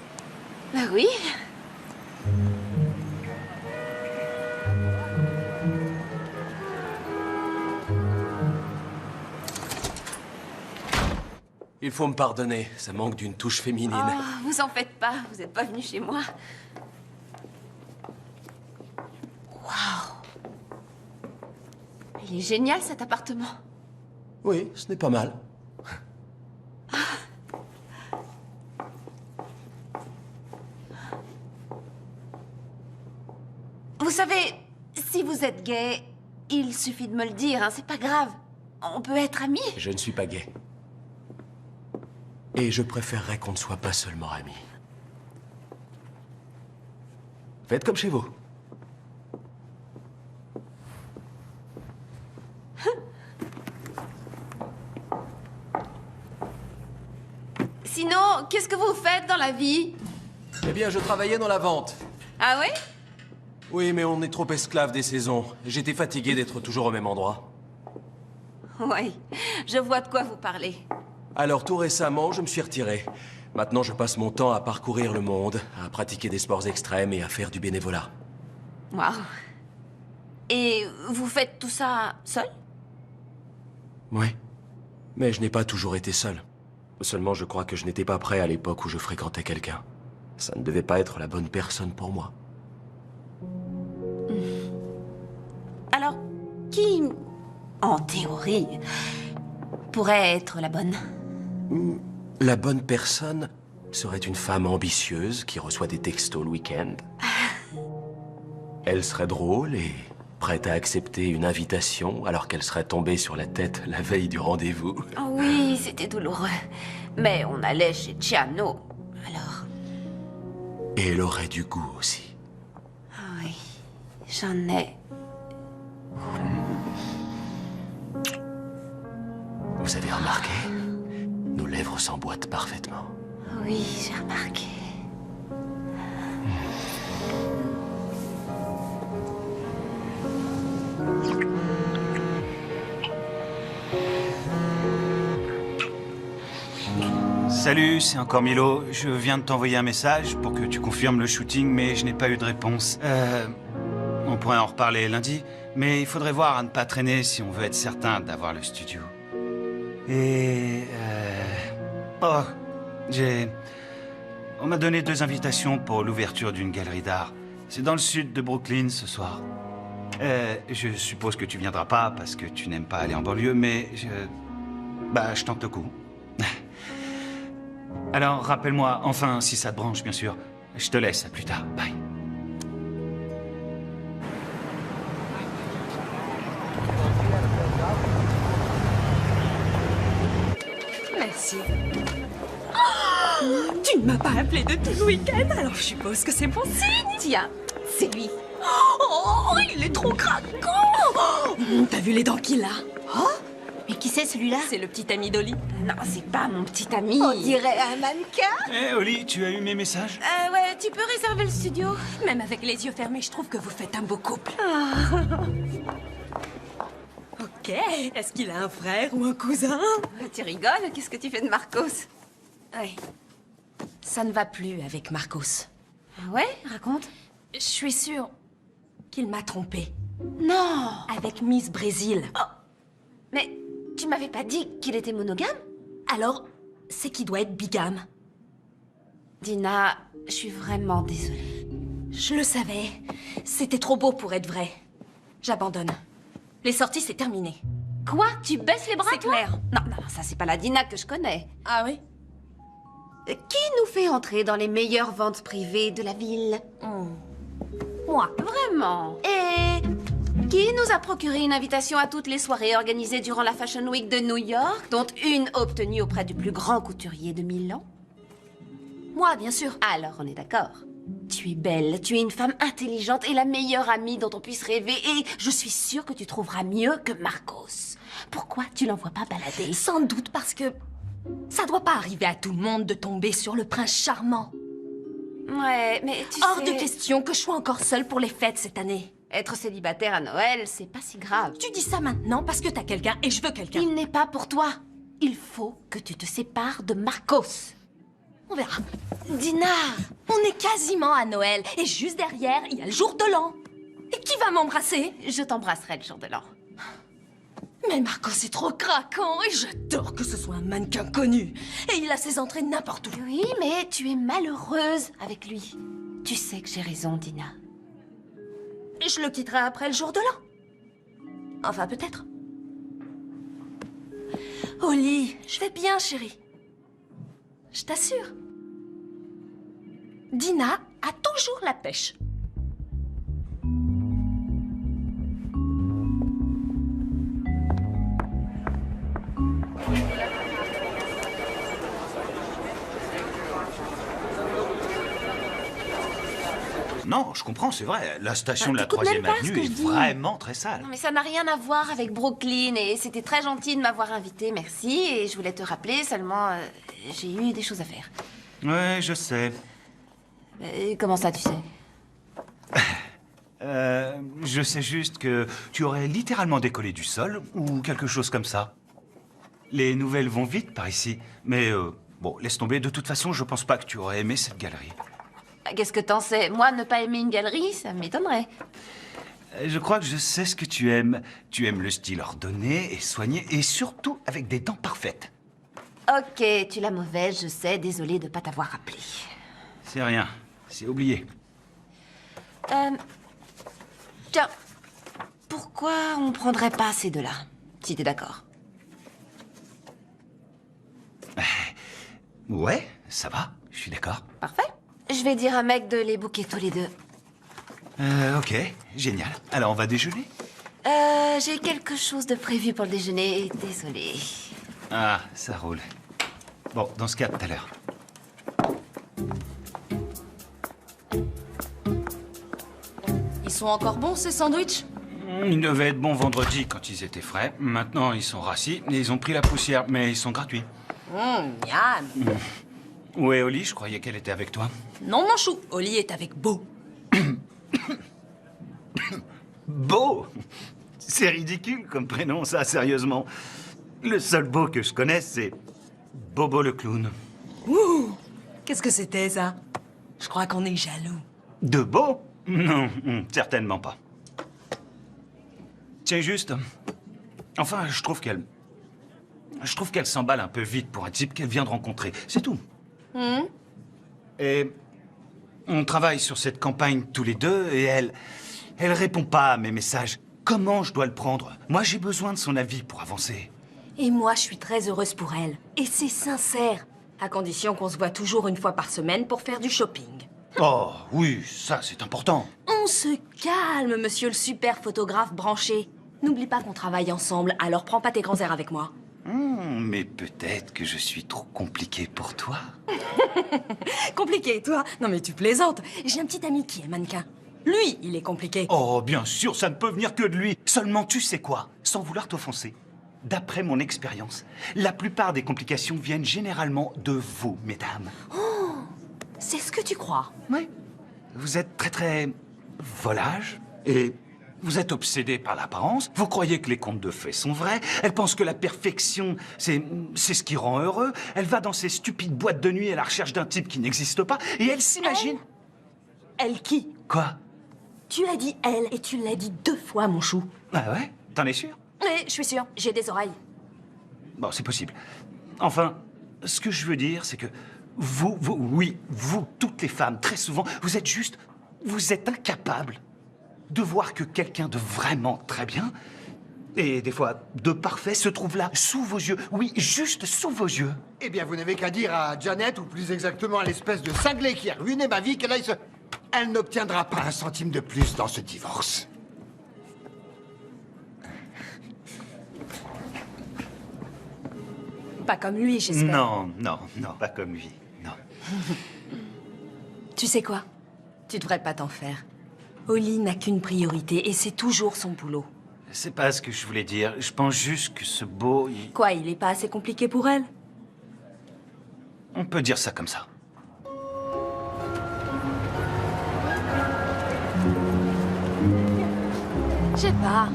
Bah oui. Il faut me pardonner, ça manque d'une touche féminine. Oh, vous en faites pas, vous n'êtes pas venu chez moi. Waouh. Il est génial cet appartement. Oui, ce n'est pas mal. Vous savez, si vous êtes gay, il suffit de me le dire, hein, c'est pas grave. On peut être amis. Je ne suis pas gay. Et je préférerais qu'on ne soit pas seulement amis. Faites comme chez vous. Sinon, qu'est-ce que vous faites dans la vie? Eh bien, je travaillais dans la vente. Ah oui? Oui, mais on est trop esclave des saisons. J'étais fatigué d'être toujours au même endroit. Oui, je vois de quoi vous parlez. Alors, tout récemment, je me suis retiré. Maintenant, je passe mon temps à parcourir le monde, à pratiquer des sports extrêmes et à faire du bénévolat. Waouh. Et vous faites tout ça seul? Oui. Mais je n'ai pas toujours été seul. Seulement, je crois que je n'étais pas prêt à l'époque où je fréquentais quelqu'un. Ça ne devait pas être la bonne personne pour moi. Alors, qui, en théorie, pourrait être la bonne? La bonne personne serait une femme ambitieuse qui reçoit des textos le week-end. Elle serait drôle et prête à accepter une invitation alors qu'elle serait tombée sur la tête la veille du rendez-vous. Oh oui, c'était douloureux. Mais on allait chez Chiano, alors... Et elle aurait du goût aussi. Ah oui, j'en ai. Vous avez remarqué? Nos lèvres s'emboîtent parfaitement. Oui, j'ai remarqué. Salut, c'est encore Milo. Je viens de t'envoyer un message pour que tu confirmes le shooting, mais je n'ai pas eu de réponse. On pourrait en reparler lundi, mais il faudrait voir à ne pas traîner si on veut être certain d'avoir le studio. Et... Oh, on m'a donné 2 invitations pour l'ouverture d'une galerie d'art. C'est dans le sud de Brooklyn ce soir. Je suppose que tu viendras pas parce que tu n'aimes pas aller en banlieue, mais je tente le coup. Alors, rappelle-moi, enfin, si ça te branche, bien sûr. Je te laisse, à plus tard. Bye. Merci. Oh, tu ne m'as pas appelé de tout le week-end, alors je suppose que c'est bon signe. Tiens, c'est lui. Oh, il est trop craquant. T'as vu les dents qu'il a? Oh, mais qui c'est celui-là? C'est le petit ami d'Oli. Non, c'est pas mon petit ami. On dirait un mannequin. Hé, Oli, tu as eu mes messages? Ouais, tu peux réserver le studio? Même avec les yeux fermés, je trouve que vous faites un beau couple. Ok, est-ce qu'il a un frère ou un cousin? Tu rigoles? Qu'est-ce que tu fais de Marcos? Oui. Ça ne va plus avec Marcos. Ah ouais? Raconte. Je suis sûre qu'il m'a trompée. Non! Avec Miss Brésil. Oh. Mais tu m'avais pas dit qu'il était monogame? Alors, c'est qu'il doit être bigame. Dina, je suis vraiment désolée. Je le savais. C'était trop beau pour être vrai. J'abandonne. Les sorties, c'est terminé. Quoi? Tu baisses les bras, C'est toi? clair. Non, ça c'est pas la Dina que je connais. Ah oui? Qui nous fait entrer dans les meilleures ventes privées de la ville? Moi. Vraiment? Et qui nous a procuré une invitation à toutes les soirées organisées durant la Fashion Week de New York, dont une obtenue auprès du plus grand couturier de Milan? Moi, bien sûr. Alors, on est d'accord. Tu es belle, tu es une femme intelligente et la meilleure amie dont on puisse rêver, et je suis sûre que tu trouveras mieux que Marcos. Pourquoi tu l'envoies pas balader? Sans doute parce que ça doit pas arriver à tout le monde de tomber sur le prince charmant. Ouais, mais tu Hors sais... de question que je sois encore seule pour les fêtes cette année. Être célibataire à Noël, c'est pas si grave. Tu dis ça maintenant parce que t'as quelqu'un et je veux quelqu'un. Il n'est pas pour toi. Il faut que tu te sépares de Marcos. On verra. Dina! On est quasiment à Noël et juste derrière, il y a le jour de l'an. Et qui va m'embrasser? Je t'embrasserai le jour de l'an. Mais Marcos est trop craquant et j'adore que ce soit un mannequin connu. Et il a ses entrées n'importe où. Oui, mais tu es malheureuse avec lui. Tu sais que j'ai raison, Dina. Je le quitterai après le jour de l'an. Enfin, peut-être. Oli, je vais bien, chérie. Je t'assure. Dina a toujours la pêche. Non, je comprends, c'est vrai. La station de la t'écoutes même 3e pas ce que avenue je est dis. vraiment très sale. Non, mais ça n'a rien à voir avec Brooklyn et c'était très gentil de m'avoir invité, merci. Et je voulais te rappeler, seulement j'ai eu des choses à faire. Ouais, je sais. Comment ça, tu sais? Je sais juste que tu aurais littéralement décollé du sol ou quelque chose comme ça. Les nouvelles vont vite par ici, mais bon, laisse tomber. De toute façon, je pense pas que tu aurais aimé cette galerie. Qu'est-ce que t'en sais? Moi, ne pas aimer une galerie, ça m'étonnerait. Je crois que je sais ce que tu aimes. Tu aimes le style ordonné et soigné, et surtout avec des dents parfaites. Ok, tu l'as mauvaise, je sais, désolée de pas t'avoir rappelé. C'est rien, c'est oublié. Tiens, pourquoi on prendrait pas ces deux-là, si t'es d'accord? Ouais, ça va, je suis d'accord. Parfait. Je vais dire à Meg de les booker tous les deux. Ok, génial. Alors, on va déjeuner? J'ai quelque chose de prévu pour le déjeuner, désolée. Ah, ça roule. Bon, dans ce cas, tout à l'heure. Ils sont encore bons, ces sandwichs? Ils devaient être bons vendredi quand ils étaient frais. Maintenant, ils sont rassis et ils ont pris la poussière, mais ils sont gratuits. Miam. Où est Oli? Je croyais qu'elle était avec toi. Non, mon chou, Oli est avec Beau. Beau? C'est ridicule comme prénom, ça, sérieusement. Le seul Beau que je connaisse, c'est Bobo le clown. Ouh, qu'est-ce que c'était, ça? Je crois qu'on est jaloux. De Beau? Non, certainement pas. Tiens, juste... Enfin, je trouve qu'elle s'emballe un peu vite pour un type qu'elle vient de rencontrer. C'est tout. Et on travaille sur cette campagne tous les deux et elle répond pas à mes messages. Comment je dois le prendre? Moi, j'ai besoin de son avis pour avancer. Et moi, je suis très heureuse pour elle. Et c'est sincère. À condition qu'on se voit toujours une fois par semaine pour faire du shopping. Oh, oui, ça, c'est important. On se calme, monsieur le super photographe branché. N'oublie pas qu'on travaille ensemble, alors prends pas tes grands airs avec moi. Mais peut-être que je suis trop compliqué pour toi. Compliqué, toi? Non mais tu plaisantes. J'ai un petit ami qui est mannequin. Lui, il est compliqué. Oh, bien sûr, ça ne peut venir que de lui. Seulement, tu sais quoi? Sans vouloir t'offenser. D'après mon expérience, la plupart des complications viennent généralement de vous, mesdames. Oh, c'est ce que tu crois? Oui. Vous êtes très volage et vous êtes obsédé par l'apparence. Vous croyez que les contes de fées sont vrais. Elle pense que la perfection, c'est ce qui rend heureux. Elle va dans ces stupides boîtes de nuit à la recherche d'un type qui n'existe pas et elle s'imagine... Elle qui? Quoi? Tu as dit elle et tu l'as dit 2 fois, mon chou. Ah ouais? T'en es sûr? Oui, je suis sûre. J'ai des oreilles. Bon, c'est possible. Enfin, ce que je veux dire, c'est que vous, toutes les femmes, très souvent, vous êtes incapables de voir que quelqu'un de vraiment très bien, et des fois de parfait, se trouve là, sous vos yeux. Oui, juste sous vos yeux. Eh bien, vous n'avez qu'à dire à Janet, ou plus exactement à l'espèce de cinglé qui a ruiné ma vie, qu'elle aille se... Elle n'obtiendra pas un centime de plus dans ce divorce. Pas comme lui, j'espère. Non, pas comme lui, non. Tu sais quoi? Tu devrais pas t'en faire. Oli n'a qu'une priorité et c'est toujours son boulot. C'est pas ce que je voulais dire. Je pense juste que ce beau... Quoi, il est pas assez compliqué pour elle? On peut dire ça comme ça. Je sais pas.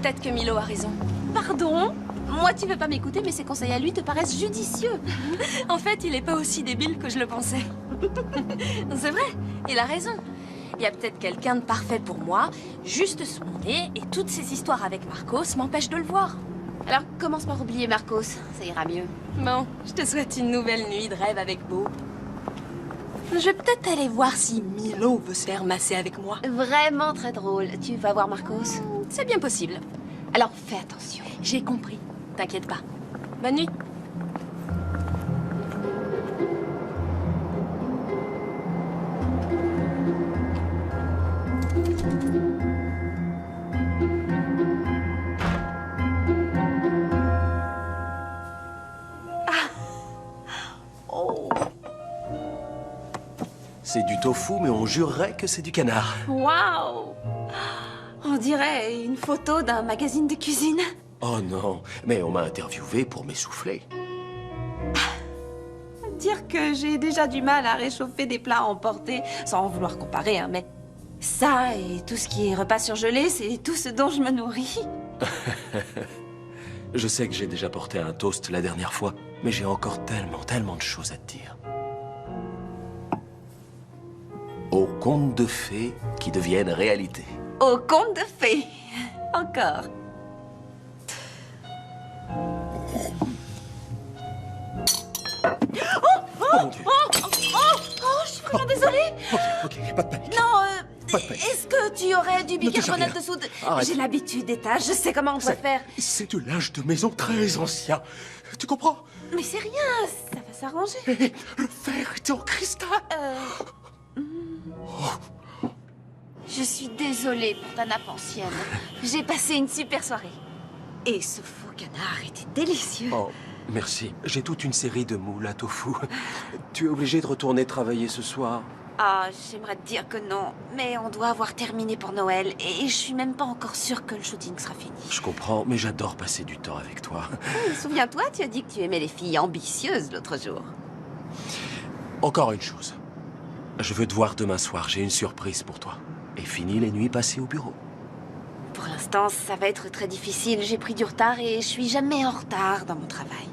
Peut-être que Milo a raison. Pardon? Moi, tu veux pas m'écouter, mais ses conseils à lui te paraissent judicieux. En fait, il est pas aussi débile que je le pensais. C'est vrai, il a raison. Il y a peut-être quelqu'un de parfait pour moi, juste sous mon nez, et toutes ces histoires avec Marcos m'empêchent de le voir. Alors, commence par oublier Marcos, ça ira mieux. Bon, je te souhaite une nouvelle nuit de rêve avec Beau. Je vais peut-être aller voir si Milo veut se faire masser avec moi. Vraiment très drôle. Tu vas voir Marcos? C'est bien possible. Alors, fais attention. J'ai compris. T'inquiète pas. Bonne nuit. C'est du tofu, mais on jurerait que c'est du canard. Waouh! On dirait une photo d'un magazine de cuisine. Oh non, mais on m'a interviewé pour m'essouffler. Dire que j'ai déjà du mal à réchauffer des plats emportés, sans vouloir comparer, hein, mais ça et tout ce qui est repas surgelé, c'est tout ce dont je me nourris. Je sais que j'ai déjà porté un toast la dernière fois, mais j'ai encore tellement de choses à te dire. Aux contes de fées qui deviennent réalité. Au conte de fées. Encore. Je suis vraiment désolée. Ok, pas de panique. Non, Pas de panique. est-ce que tu aurais du Ne touche à bicarbonate rien. de soude? Arrête. J'ai l'habitude des tâches, je sais comment on doit faire. C'est du linge de maison très ancien. Tu comprends? Mais c'est rien, ça va s'arranger. Et le fer était en cristal. Je suis désolée pour ta nappe ancienne. J'ai passé une super soirée. Et ce faux canard était délicieux. Oh, merci. J'ai toute une série de moules à tofu. Tu es obligé de retourner travailler ce soir. Ah, j'aimerais te dire que non, mais on doit avoir terminé pour Noël et je suis même pas encore sûre que le shooting sera fini. Je comprends, mais j'adore passer du temps avec toi. Souviens-toi, tu as dit que tu aimais les filles ambitieuses l'autre jour. Encore une chose. Je veux te voir demain soir. J'ai une surprise pour toi. Et fini les nuits passées au bureau. Pour l'instant, ça va être très difficile. J'ai pris du retard et je suis jamais en retard dans mon travail.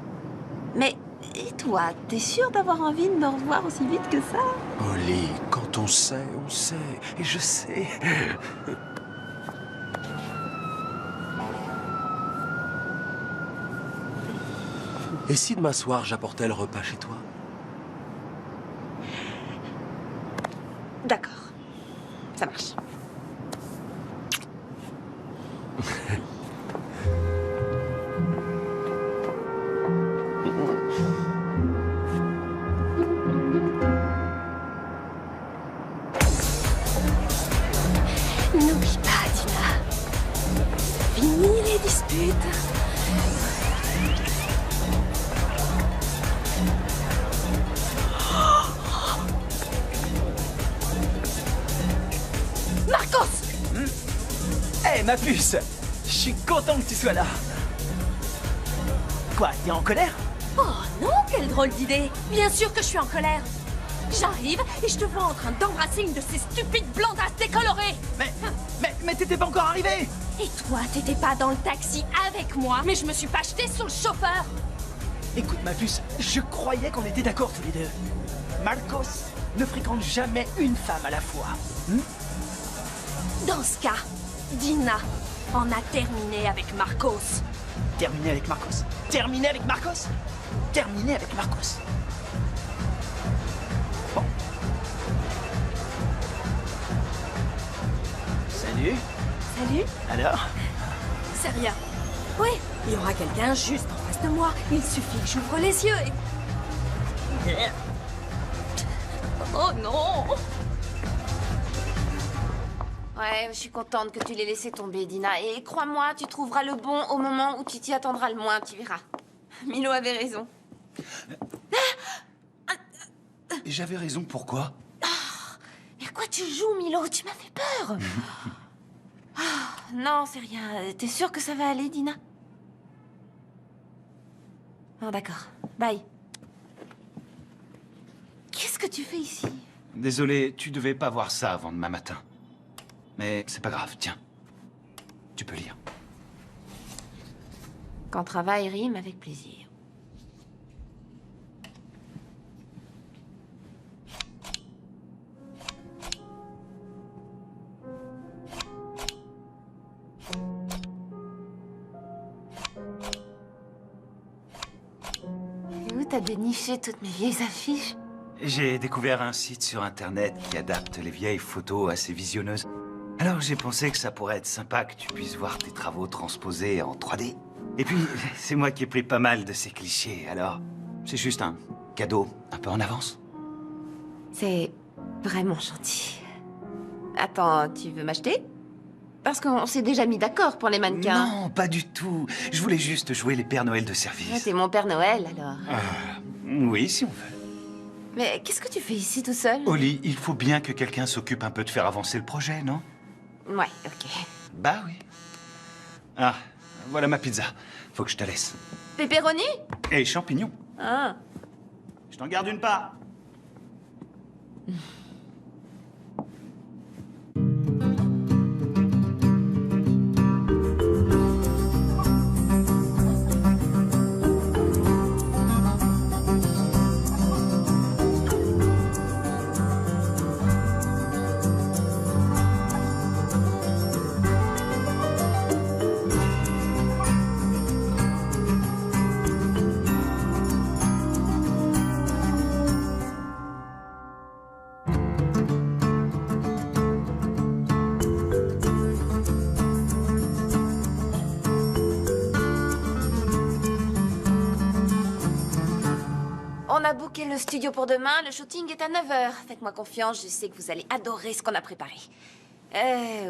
Mais, et toi, t'es sûre d'avoir envie de me revoir aussi vite que ça? Holly, quand on sait, on sait. Et je sais. Et si demain soir, j'apportais le repas chez toi? D'accord. Ça marche. N'oublie pas, Dina. Fini les disputes. Marcos! Hé, ma puce! Je suis content que tu sois là. Quoi, t'es en colère? Oh non, quelle drôle d'idée. Bien sûr que je suis en colère. J'arrive et je te vois en train d'embrasser une de ces stupides blondasses décolorées. Mais t'étais pas encore arrivé! Et toi, t'étais pas dans le taxi avec moi, mais je me suis pas jetée sur le chauffeur. Écoute, ma puce, je croyais qu'on était d'accord tous les deux. Marcos ne fréquente jamais une femme à la fois. Dans ce cas, Dina en a terminé avec Marcos. Terminé avec Marcos. Terminé avec Marcos. Terminé avec Marcos. Bon. Salut. Salut. Alors? C'est rien. Oui, il y aura quelqu'un juste en face de moi. Il suffit que j'ouvre les yeux et... Oh non! Ouais, je suis contente que tu l'aies laissé tomber, Dina. Et crois-moi, tu trouveras le bon au moment où tu t'y attendras le moins, tu verras. Milo avait raison. J'avais raison, pourquoi? Mais quoi tu joues, Milo? Tu m'as fait peur. Non, c'est rien. T'es sûre que ça va aller, Dina? Oh, d'accord. Bye. Qu'est-ce que tu fais ici? Désolé, tu devais pas voir ça avant demain matin. Mais c'est pas grave, tiens. Tu peux lire. Quand travail rime avec plaisir. Et où t'as déniché toutes mes vieilles affiches? J'ai découvert un site sur Internet qui adapte les vieilles photos assez visionneuses. Alors j'ai pensé que ça pourrait être sympa que tu puisses voir tes travaux transposés en 3D. Et puis, c'est moi qui ai pris pas mal de ces clichés, alors c'est juste un cadeau un peu en avance. C'est vraiment gentil. Attends, tu veux m'acheter? Parce qu'on s'est déjà mis d'accord pour les mannequins. Non, pas du tout. Je voulais juste jouer les Pères Noël de Ah, service. t'es mon Père Noël, alors. Oui, si on veut. Mais qu'est-ce que tu fais ici tout seul? Oli, il faut bien que quelqu'un s'occupe un peu de faire avancer le projet, non? Ouais, ok. Bah oui. Ah, voilà ma pizza. Faut que je te laisse. Pepperoni? Et champignons. Ah. Je t'en garde une part. On a booké le studio pour demain, le shooting est à 9h. Faites-moi confiance, je sais que vous allez adorer ce qu'on a préparé.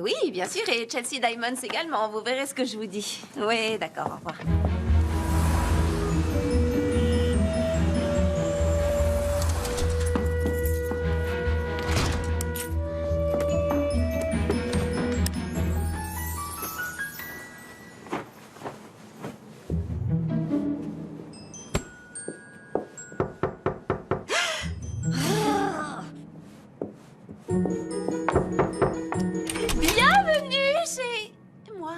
Oui, bien sûr, et Chelsea Diamonds également, vous verrez ce que je vous dis. Oui, d'accord, au revoir. Bienvenue chez moi.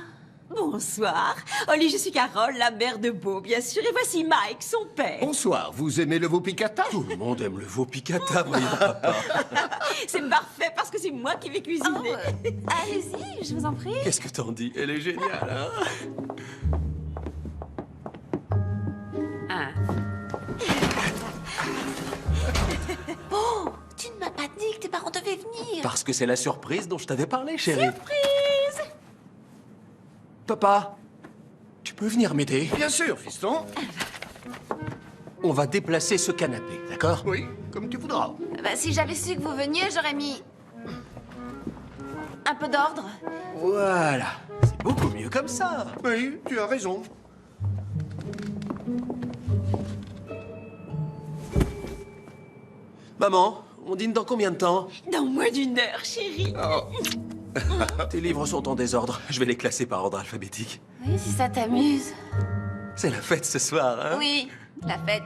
Bonsoir. Oli, je suis Carole, la mère de Beau, bien sûr. Et voici Mike, son père. Bonsoir, vous aimez le veau piccata? Tout le monde aime le veau piccata, voyons, papa. C'est parfait parce que c'est moi qui vais cuisiner. Allez-y, je vous en prie. Qu'est-ce que t'en dis? Elle est géniale, hein? Ah. Oh, tu ne m'as pas dit que tes parents devaient venir. Parce que c'est la surprise dont je t'avais parlé, chérie. Surprise! Papa, tu peux venir m'aider? Bien sûr, fiston. On va déplacer ce canapé, d'accord? Oui, comme tu voudras. Bah, si j'avais su que vous veniez, j'aurais mis un peu d'ordre. Voilà. C'est beaucoup mieux comme ça. Oui, tu as raison. Maman, on dîne dans combien de temps? Dans moins d'1 heure, chérie. Tes livres sont en désordre. Je vais les classer par ordre alphabétique. Oui, si ça t'amuse. C'est la fête ce soir, hein? Oui, la fête.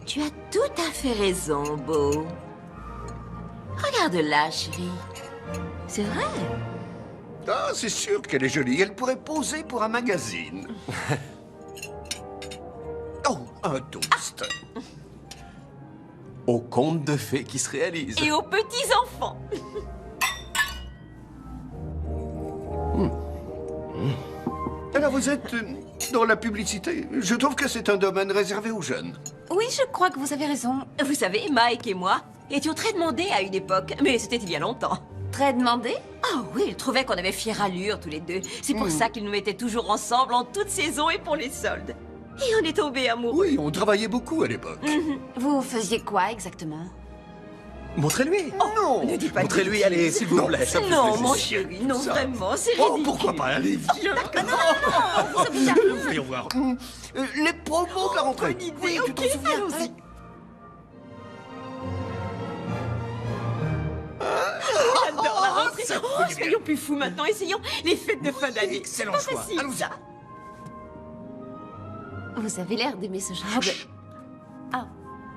Tu as tout à fait raison, Beau. Regarde là, chérie. C'est vrai. Ah, c'est sûr qu'elle est jolie. Elle pourrait poser pour un magazine. Oh, un toast. Au conte de fées qui se réalise. Et aux petits-enfants. Alors vous êtes dans la publicité. Je trouve que c'est un domaine réservé aux jeunes. Oui, je crois que vous avez raison. Vous savez, Mike et moi étions très demandés à une époque, mais c'était il y a longtemps. Très demandé? Ah oui, il trouvait qu'on avait fière allure tous les deux. C'est pour ça qu'ils nous mettaient toujours ensemble en toute saison et pour les soldes. Et on est tombés amoureux. Oui, on travaillait beaucoup à l'époque. Vous faisiez quoi exactement? Montrez-lui. Non. Ne dis pas Montrez-lui, allez, s'il vous plaît. ça me fait Non, plaisir. mon chéri, non, vraiment, c'est Oh, ridicule. pourquoi pas? Allez, viens. Voyons voir. Les promos de la rentrée. Bonne idée, Oui, tu t'en ok, souviens? allons-y. J'adore la rentrée. Oh, soyons plus fous maintenant, essayons les fêtes de fin d'année. Excellent Pas choix. facile, Allons-y. ça. Vous avez l'air d'aimer ce genre de...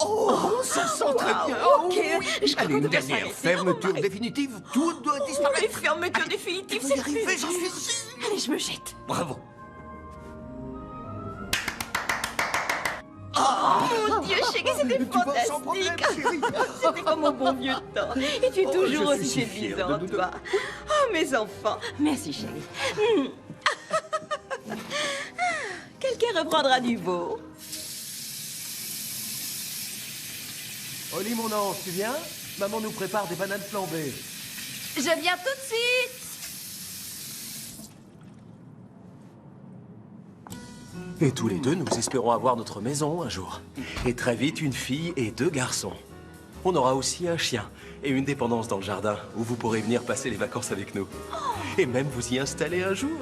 Oh, ça sent très bien. Ok, je crois Allez, qu'on une devrait dernière s'arrêter. fermeture définitive. Tout doit Oh, disparaître. les fermetures définitives, Vous c'est y arrivez, plus. j'en suis sûr. Allez, je me jette. Bravo. Mon Dieu, chérie, c'était Tu vas sans problème, fantastique. chérie. C'était comme au bon vieux temps. Et tu es toujours je suis aussi si fier de séduisante, nous deux. toi. Oh, mes enfants. Merci, chérie. Quelqu'un reprendra du beau. Oli, mon ange, tu viens? Maman nous prépare des bananes flambées. Je viens tout de suite. Et tous les deux, nous espérons avoir notre maison un jour. Et très vite, une fille et 2 garçons. On aura aussi un chien et une dépendance dans le jardin où vous pourrez venir passer les vacances avec nous. Et même vous y installer un jour.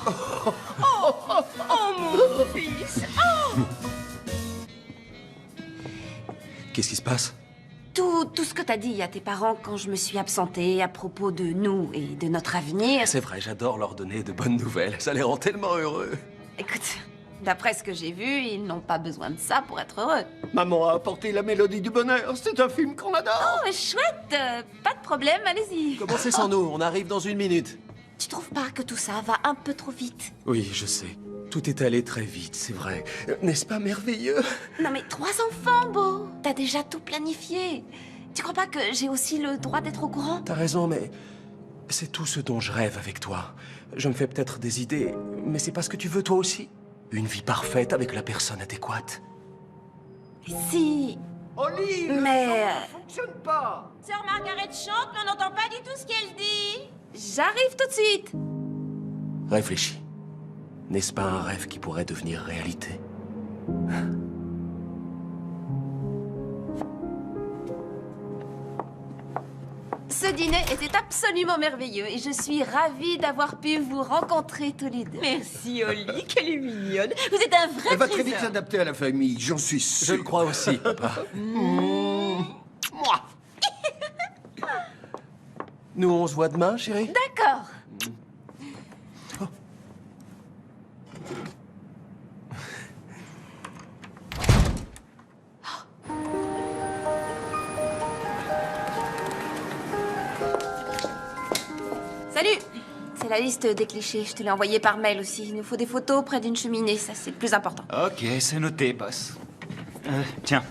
Oh, mon fils. Qu'est-ce qui se passe? Tout ce que t'as dit à tes parents quand je me suis absentée à propos de nous et de notre avenir... C'est vrai, j'adore leur donner de bonnes nouvelles. Ça les rend tellement heureux. Écoute, d'après ce que j'ai vu, ils n'ont pas besoin de ça pour être heureux. Maman a apporté la mélodie du bonheur. C'est un film qu'on adore. Oh, chouette, pas de problème, allez-y. Commencez sans nous, on arrive dans 1 minute. Tu trouves pas que tout ça va un peu trop vite? Oui, je sais. Tout est allé très vite, c'est vrai. N'est-ce pas merveilleux? Non mais 3 enfants, Beau. T'as déjà tout planifié. Tu crois pas que j'ai aussi le droit d'être au courant? T'as raison, mais c'est tout ce dont je rêve avec toi. Je me fais peut-être des idées, mais c'est pas ce que tu veux toi aussi. Une vie parfaite avec la personne adéquate. Si... Oli, Mais... le son ne fonctionne pas. Sœur Margaret chante, mais on n'entend pas du tout ce qu'elle dit. J'arrive tout de suite. Réfléchis. N'est-ce pas un rêve qui pourrait devenir réalité? Ce dîner était absolument merveilleux et je suis ravie d'avoir pu vous rencontrer tous les deux. Merci, Oli, qu'elle est mignonne. Vous êtes un vrai Elle va très vite trésor. s'adapter à la famille, j'en suis sûr. Je le crois aussi, papa. Moi. Nous, on se voit demain, chérie? D'accord. Salut. C'est la liste des clichés. Je te l'ai envoyé par mail aussi. Il nous faut des photos près d'une cheminée. Ça, c'est le plus important. Ok, c'est noté, boss. Tiens.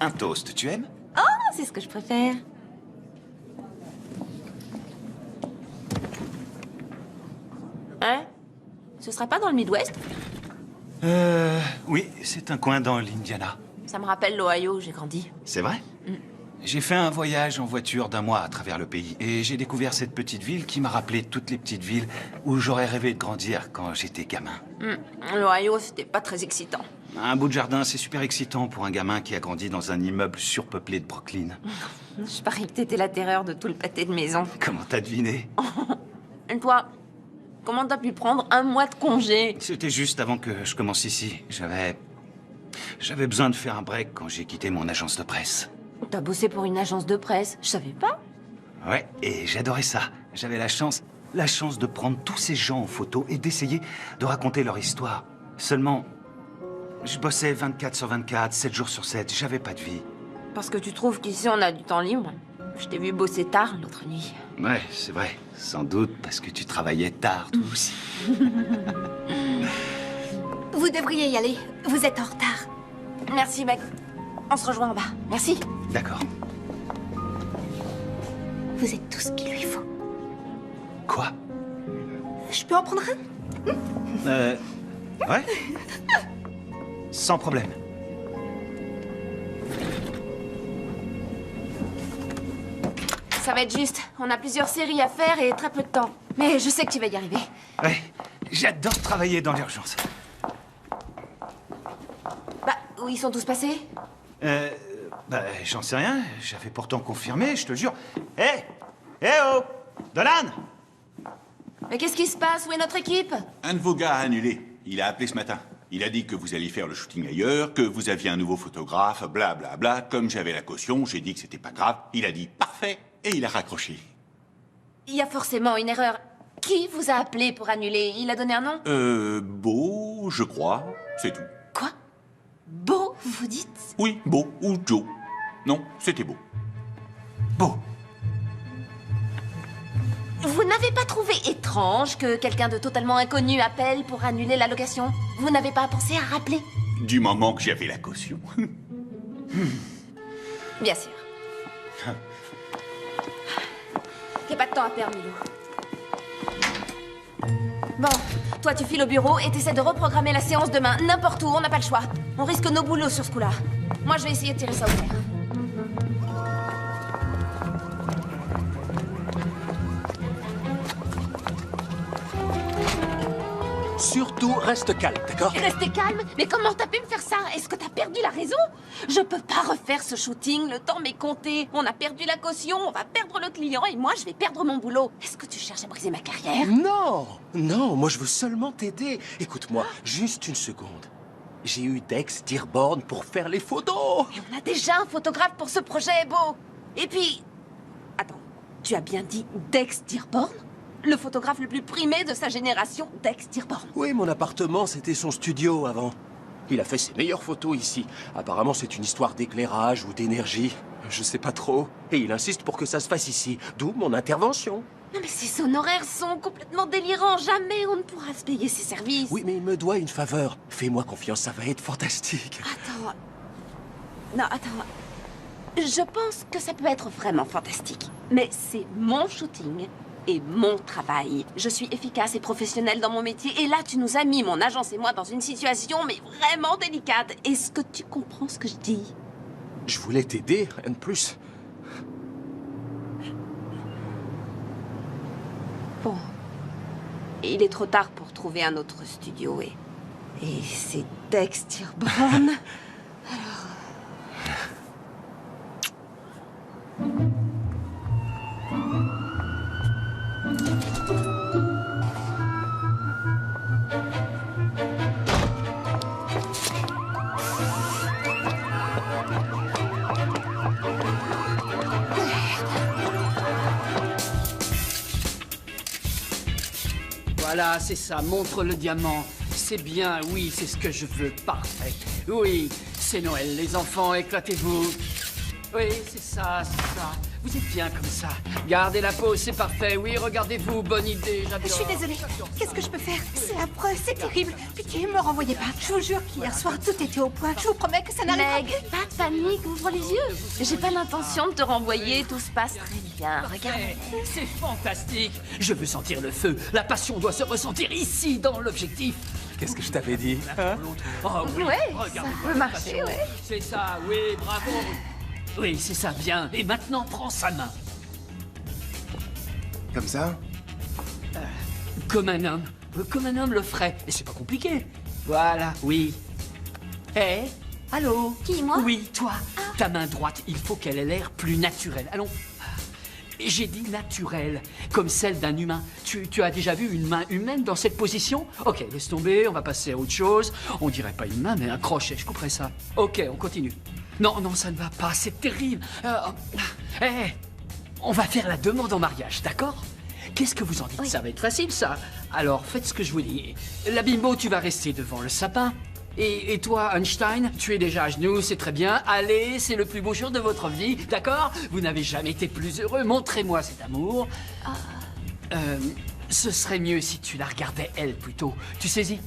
Un toast, tu aimes? Oh, c'est ce que je préfère. Hein? Ce serait pas dans le Midwest? Oui, c'est un coin dans l'Indiana. Ça me rappelle l'Ohio où j'ai grandi. C'est vrai? J'ai fait un voyage en voiture d'1 mois à travers le pays et j'ai découvert cette petite ville qui m'a rappelé toutes les petites villes où j'aurais rêvé de grandir quand j'étais gamin. L'Ohio, c'était pas très excitant. Un bout de jardin, c'est super excitant pour un gamin qui a grandi dans un immeuble surpeuplé de Brooklyn. Je parie que t'étais la terreur de tout le pâté de maison. Comment t'as deviné? Et toi, comment t'as pu prendre 1 mois de congé? C'était juste avant que je commence ici. J'avais besoin de faire un break quand j'ai quitté mon agence de presse. T'as bossé pour une agence de presse, je savais pas. Ouais, et j'adorais ça. J'avais la chance de prendre tous ces gens en photo et d'essayer de raconter leur histoire. Seulement, je bossais 24 sur 24, 7 jours sur 7, j'avais pas de vie. Parce que tu trouves qu'ici on a du temps libre. Je t'ai vu bosser tard l'autre nuit. Ouais, c'est vrai. Sans doute parce que tu travaillais tard, toi aussi. Vous devriez y aller. Vous êtes en retard. Merci, mec. On se rejoint en bas. Merci. D'accord. Vous êtes tout ce qu'il lui faut. Quoi? Je peux en prendre un? Ouais. Sans problème. Ça va être juste. On a plusieurs séries à faire et très peu de temps. Mais je sais que tu vas y arriver. Ouais, j'adore travailler dans Bah, où ils sont tous passés? Bah, j'en sais rien. J'avais pourtant confirmé, je te le jure. Hé! Hé oh! Dolan! Mais qu'est-ce qui se passe? Où est notre équipe? Un de vos gars a annulé. Il a appelé ce matin. Il a dit que vous alliez faire le shooting ailleurs, que vous aviez un nouveau photographe, blablabla. Bla, bla. Comme j'avais la caution, j'ai dit que c'était pas grave. Il a dit parfait et il a raccroché. Il y a forcément une erreur. Qui vous a appelé pour annuler? Il a donné un nom? Beau, je crois. C'est tout. Quoi? Beau, vous dites? Oui, Beau ou Joe. Non, c'était Beau. Beau. Vous n'avez pas trouvé étrange que quelqu'un de totalement inconnu appelle pour annuler la location? Vous n'avez pas pensé à rappeler? Du moment que j'avais la caution. Bien sûr. Il n'y a pas de temps à perdre, Milo. Bon, toi tu files au bureau et t'essaies de reprogrammer la séance demain, n'importe où, on n'a pas le choix. On risque nos boulots sur ce coup-là. Moi je vais essayer de tirer ça au clair. Surtout, reste calme, d'accord? Restez calme. Mais comment t'as pu me faire ça? Est-ce que t'as perdu la raison? Je peux pas refaire ce shooting, le temps m'est compté. On a perdu la caution, on va perdre le client et moi je vais perdre mon boulot. Est-ce que tu cherches à briser ma carrière? Non! Non, moi je veux seulement t'aider. Écoute-moi, juste une seconde. J'ai eu Dex Dearborn pour faire les photos. Et on a déjà un photographe pour ce projet, Beau. Et puis... Attends, tu as bien dit Dex Dearborn? Le photographe le plus primé de sa génération, Dex Dearborn. Oui, mon appartement, c'était son studio avant. Il a fait ses meilleures photos ici. Apparemment, c'est une histoire d'éclairage ou d'énergie. Je sais pas trop. Et il insiste pour que ça se fasse ici. D'où mon intervention. Non mais ces honoraires sont complètement délirants. Jamais on ne pourra se payer ses services. Oui, mais il me doit une faveur. Fais-moi confiance, ça va être fantastique. Attends... Non, attends... Je pense que ça peut être vraiment fantastique. Mais c'est mon shooting et mon travail. Je suis efficace et professionnelle dans mon métier. Et là, tu nous as mis, mon agence et moi, dans une situation, mais vraiment délicate. Est-ce que tu comprends ce que je dis? Je voulais t'aider, rien de plus. Bon. Il est trop tard pour trouver un autre studio et c'est Dex Dearborn. Alors... Voilà, c'est ça, montre le diamant. C'est bien, oui, c'est ce que je veux, parfait. Oui, c'est Noël, les enfants, éclatez-vous. Oui, c'est ça, c'est ça. Vous êtes bien comme ça. Gardez la pose, c'est parfait. Oui, regardez-vous, bonne idée, j'adore. Je suis désolée. Qu'est-ce que je peux faire? C'est affreux, c'est terrible. Pitié, me renvoyez pas. Je vous jure qu'hier soir, tout était au point. Je vous promets que ça n'arrivera Meg, pas de panique, ouvre les yeux. J'ai pas l'intention de te renvoyer, tout se passe très bien. Regarde. C'est fantastique. Je veux sentir le feu. La passion doit se ressentir ici, dans l'objectif. Qu'est-ce que je t'avais dit, hein? Oh oui, Ouais, regarde. ça peut marcher, ouais. C'est ça, oui, bravo. Oui, c'est ça, bien. Et maintenant, prends sa main. Comme ça? Comme un homme. Comme un homme le ferait. Et c'est pas compliqué. Voilà, oui. Hé, allô? Qui, moi? Oui, toi. Ta main droite, il faut qu'elle ait l'air plus naturelle. Allons. J'ai dit naturelle, comme celle d'un humain. Tu as déjà vu une main humaine dans cette position? Ok, laisse tomber, on va passer à autre chose. On dirait pas une main, mais un crochet, je couperai ça. Ok, on continue. Non, non, ça ne va pas, c'est terrible. On va faire la demande en mariage, d'accord? Qu'est-ce que vous en dites? Oui. Ça va être facile, ça. Alors, faites ce que je vous dis. La bimbo, tu vas rester devant le sapin. Et toi, Einstein, tu es déjà à genoux, c'est très bien. Allez, c'est le plus beau jour de votre vie, d'accord? Vous n'avez jamais été plus heureux. Montrez-moi cet amour. Ce serait mieux si tu la regardais, elle, plutôt. Tu saisis?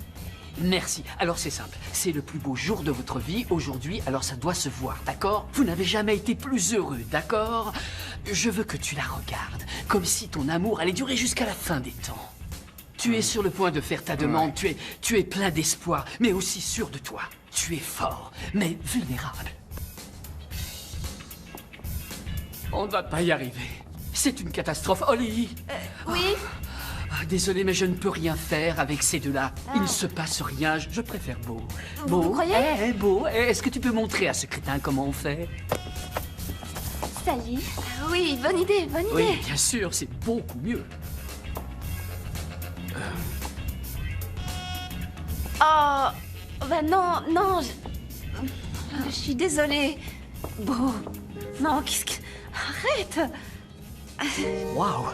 Merci. Alors c'est simple, c'est le plus beau jour de votre vie aujourd'hui, alors ça doit se voir, d'accord? Vous n'avez jamais été plus heureux, d'accord? Je veux que tu la regardes, comme si ton amour allait durer jusqu'à la fin des temps. Tu es sur le point de faire ta demande, tu es plein d'espoir, mais aussi sûr de toi. Tu es fort, mais vulnérable. On ne va pas y arriver. C'est une catastrophe. Holly! Oui? Désolé, mais je ne peux rien faire avec ces deux-là. Il ne se passe rien, je préfère Beau. Vous croyez? Beau, est-ce que tu peux montrer à ce crétin comment on fait? avis? Oui, bonne idée, bonne idée. Oui, bien sûr, c'est beaucoup mieux. Oh, bah non, non, je suis désolée. Beau. Non, qu'est-ce que... Arrête. Waouh!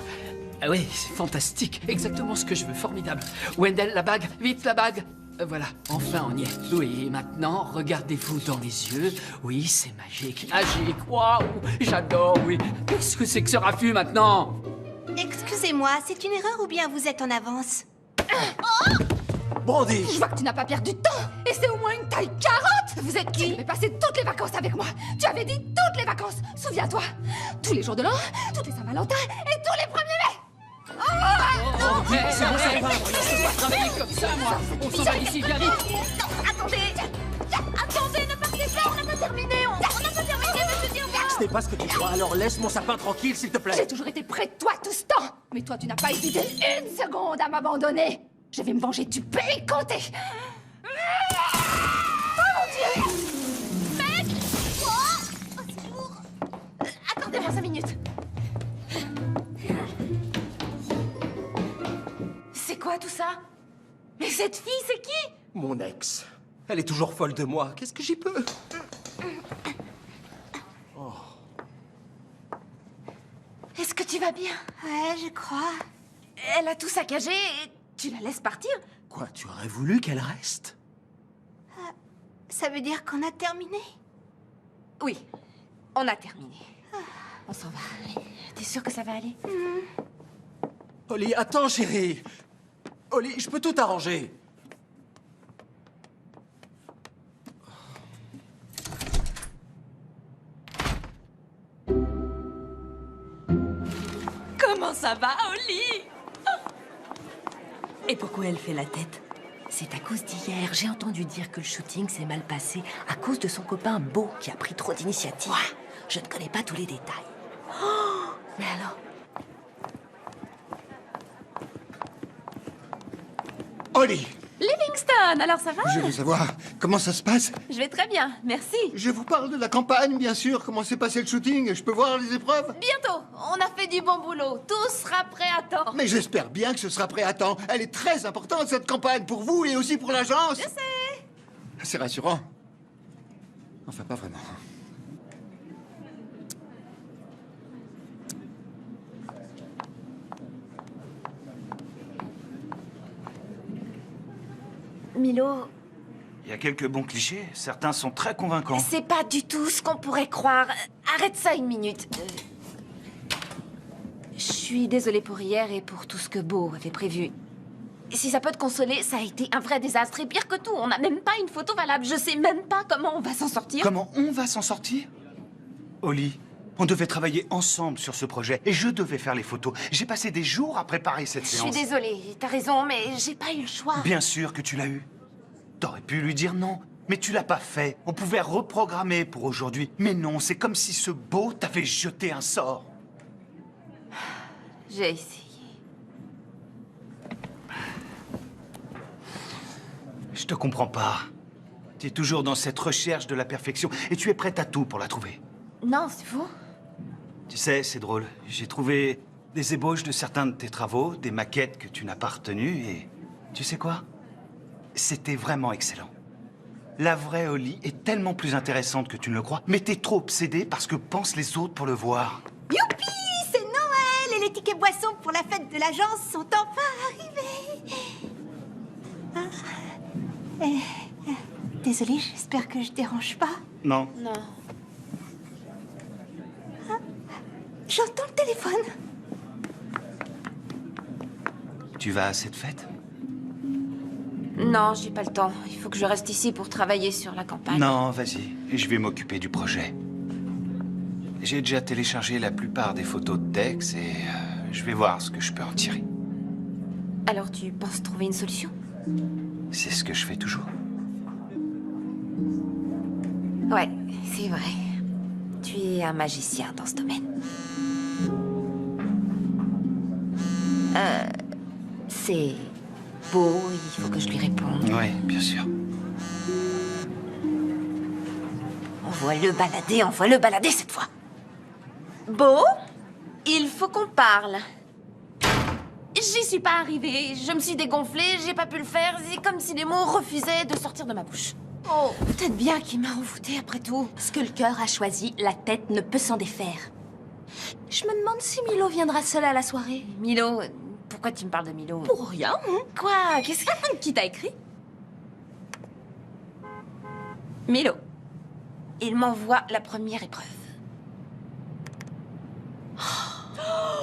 Ah oui, c'est fantastique. Exactement ce que je veux. Formidable. Wendell, la bague. Vite, la bague. Voilà, enfin on y est. Oui, et maintenant, regardez-vous dans les yeux. Oui, c'est magique. Magique. Waouh! J'adore, oui. Qu'est-ce que c'est que ce raffut maintenant? Excusez-moi, c'est une erreur ou bien vous êtes en avance? Brandy! Je vois que tu n'as pas perdu de temps. Et c'est au moins une taille 40. Vous êtes qui? Tu avais passé toutes les vacances avec moi. Tu avais dit toutes les vacances. Souviens-toi. Tous les jours de l'an, toutes les Saint-Valentin et tous les 1er mai. Oh, c'est bon, ça va. Je peux pas travailler comme ça, moi. On s'en va d'ici, viens vite. Non, attendez. Attendez, ne partez pas, on n'a pas terminé. On n'a pas terminé, monsieur Diouvert. Ce n'est pas ce que tu crois, alors laisse mon sapin tranquille, s'il te plaît. J'ai toujours été près de toi tout ce temps. Mais toi, tu n'as pas hésité une seconde à m'abandonner. Je vais me venger du pays compté. Oh mon Dieu! Mec! Oh, c'est lourd. Attendez-moi 5 minutes. C'est quoi tout ça? Mais cette fille, c'est qui? Mon ex. Elle est toujours folle de moi. Qu'est-ce que j'y peux? Est-ce que tu vas bien? Ouais, je crois. Elle a tout saccagé et tu la laisses partir? Quoi, tu aurais voulu qu'elle reste? Ça veut dire qu'on a terminé? Oui, on a terminé. On s'en va. T'es sûre que ça va aller? Holly, attends, chérie. Holly, je peux tout arranger. Comment ça va, Holly? Et pourquoi elle fait la tête? C'est à cause d'hier. J'ai entendu dire que le shooting s'est mal passé à cause de son copain Beau qui a pris trop d'initiative. Je ne connais pas tous les détails. Oh, mais alors? Holly, Livingston, alors ça va? je veux savoir comment ça se passe. Je vais très bien, merci. Je vous parle de la campagne, bien sûr. Comment s'est passé le shooting? Je peux voir les épreuves? Bientôt, on a fait du bon boulot. Tout sera prêt à temps. Mais j'espère bien que ce sera prêt à temps. Elle est très importante, cette campagne, pour vous et aussi pour l'agence. Je sais. C'est rassurant. Enfin, pas vraiment. Milo, Il y a quelques bons clichés. Certains sont très convaincants. c'est pas du tout ce qu'on pourrait croire. Arrête ça 1 minute. Je suis désolée pour hier et pour tout ce que Beau avait prévu. Si ça peut te consoler, ça a été un vrai désastre. Et pire que tout, on n'a même pas une photo valable. Je sais même pas comment on va s'en sortir. Comment on va s'en sortir? Holly, on devait travailler ensemble sur ce projet et je devais faire les photos. J'ai passé des jours à préparer cette Je suis séance. désolée, t'as raison, mais j'ai pas eu le choix. Bien sûr que tu l'as eu. T'aurais pu lui dire non, mais tu l'as pas fait. On pouvait reprogrammer pour aujourd'hui. Mais non, c'est comme si ce Beau t'avait jeté un sort. J'ai essayé. Je te comprends pas. Tu es toujours dans cette recherche de la perfection et tu es prête à tout pour la trouver. Non, c'est faux. Tu sais, c'est drôle. J'ai trouvé des ébauches de certains de tes travaux, des maquettes que tu n'as pas retenues et... Tu sais quoi? C'était vraiment excellent. La vraie Holly est tellement plus intéressante que tu ne le crois, mais t'es trop obsédé par ce que pensent les autres pour le voir. Youpi! C'est Noël et les tickets boissons pour la fête de l'agence sont enfin arrivés. Désolée, j'espère que je dérange pas. Non. Non. J'entends le téléphone. Tu vas à cette fête? Non, j'ai pas le temps. Il faut que je reste ici pour travailler sur la campagne. Non, vas-y. Je vais m'occuper du projet. J'ai déjà téléchargé la plupart des photos de Dex et je vais voir ce que je peux en tirer. Alors tu penses trouver une solution? C'est ce que je fais toujours. Ouais, c'est vrai. Tu es un magicien dans ce domaine. C'est Beau, il faut que je lui réponde. Oui, bien sûr. Envoie-le balader cette fois. Beau, il faut qu'on parle. J'y suis pas arrivée, je me suis dégonflée, j'ai pas pu le faire, c'est comme si les mots refusaient de sortir de ma bouche. Oh, peut-être bien qu'il m'a envoûté après tout. Ce que le cœur a choisi, la tête ne peut s'en défaire. Je me demande si Milo viendra seul à la soirée. Milo, pourquoi tu me parles de Milo? Pour rien, hein. Quoi? Qu'est-ce que... Qui t'a écrit? Milo, il m'envoie la première épreuve.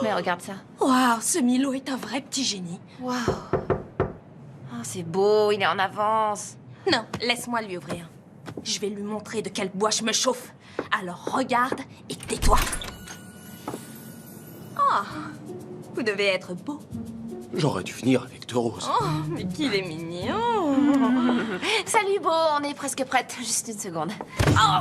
Mais regarde ça. Waouh, ce Milo est un vrai petit génie. Waouh. Oh, c'est beau, il est en avance. Non, laisse-moi lui ouvrir. Je vais lui montrer de quel bois je me chauffe. Alors regarde et tais-toi. Oh, vous devez être beau. J'aurais dû venir avec 2 roses. Oh, mais qu'il est mignon. Salut Beau, on est presque prête. Juste une seconde. Oh,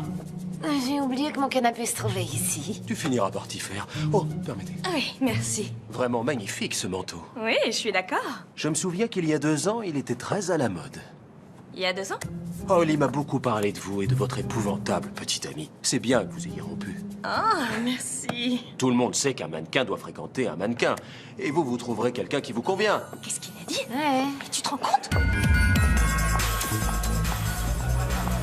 j'ai oublié que mon canapé se trouvait ici. Tu finiras par t'y faire. Oh, permettez. Oui, merci. Vraiment magnifique ce manteau. Oui, je suis d'accord. Je me souviens qu'il y a 2 ans, il était très à la mode. Il y a 2 ans? Holly m'a beaucoup parlé de vous et de votre épouvantable petite amie. C'est bien que vous ayez rompu. Ah, merci. Tout le monde sait qu'un mannequin doit fréquenter un mannequin. Et vous, vous trouverez quelqu'un qui vous convient. Qu'est-ce qu'il a dit? Ouais. Mais tu te rends compte?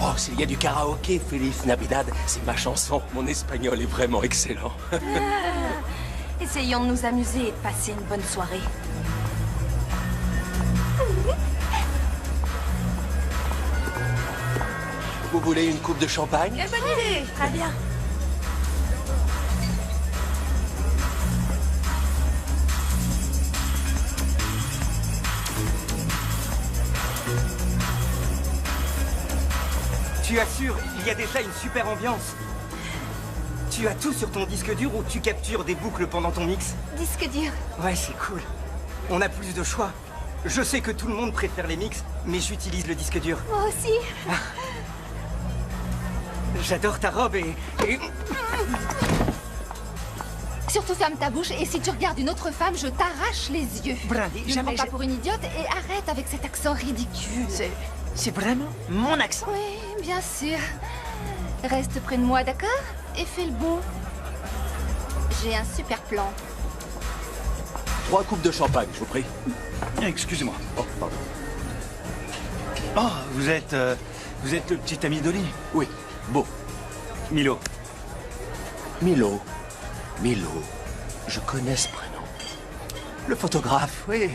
Oh, s'il y a du karaoké, Feliz Navidad, c'est ma chanson. Mon espagnol est vraiment excellent. Essayons de nous amuser et de passer une bonne soirée. Vous voulez une coupe de champagne? Quelle bonne idée! Très bien. Tu assures, il y a déjà une super ambiance. Tu as tout sur ton disque dur ou tu captures des boucles pendant ton mix? Disque dur. Ouais, c'est cool. On a plus de choix. Je sais que tout le monde préfère les mix, mais j'utilise le disque dur. Moi aussi. J'adore ta robe et... Surtout ferme ta bouche et si tu regardes une autre femme, je t'arrache les yeux. Brandy, Ne jamais... prends pas pour une idiote et arrête avec cet accent ridicule. C'est vraiment mon accent? Oui, bien sûr. Reste près de moi, d'accord? Et fais le bon. J'ai un super plan. 3 coupes de champagne, je vous prie. Excusez-moi. Oh, pardon. Oh, vous êtes le petit ami d'Oli? Oui, Beau. Milo. Milo. Milo. Je connais ce prénom. Le photographe, oui.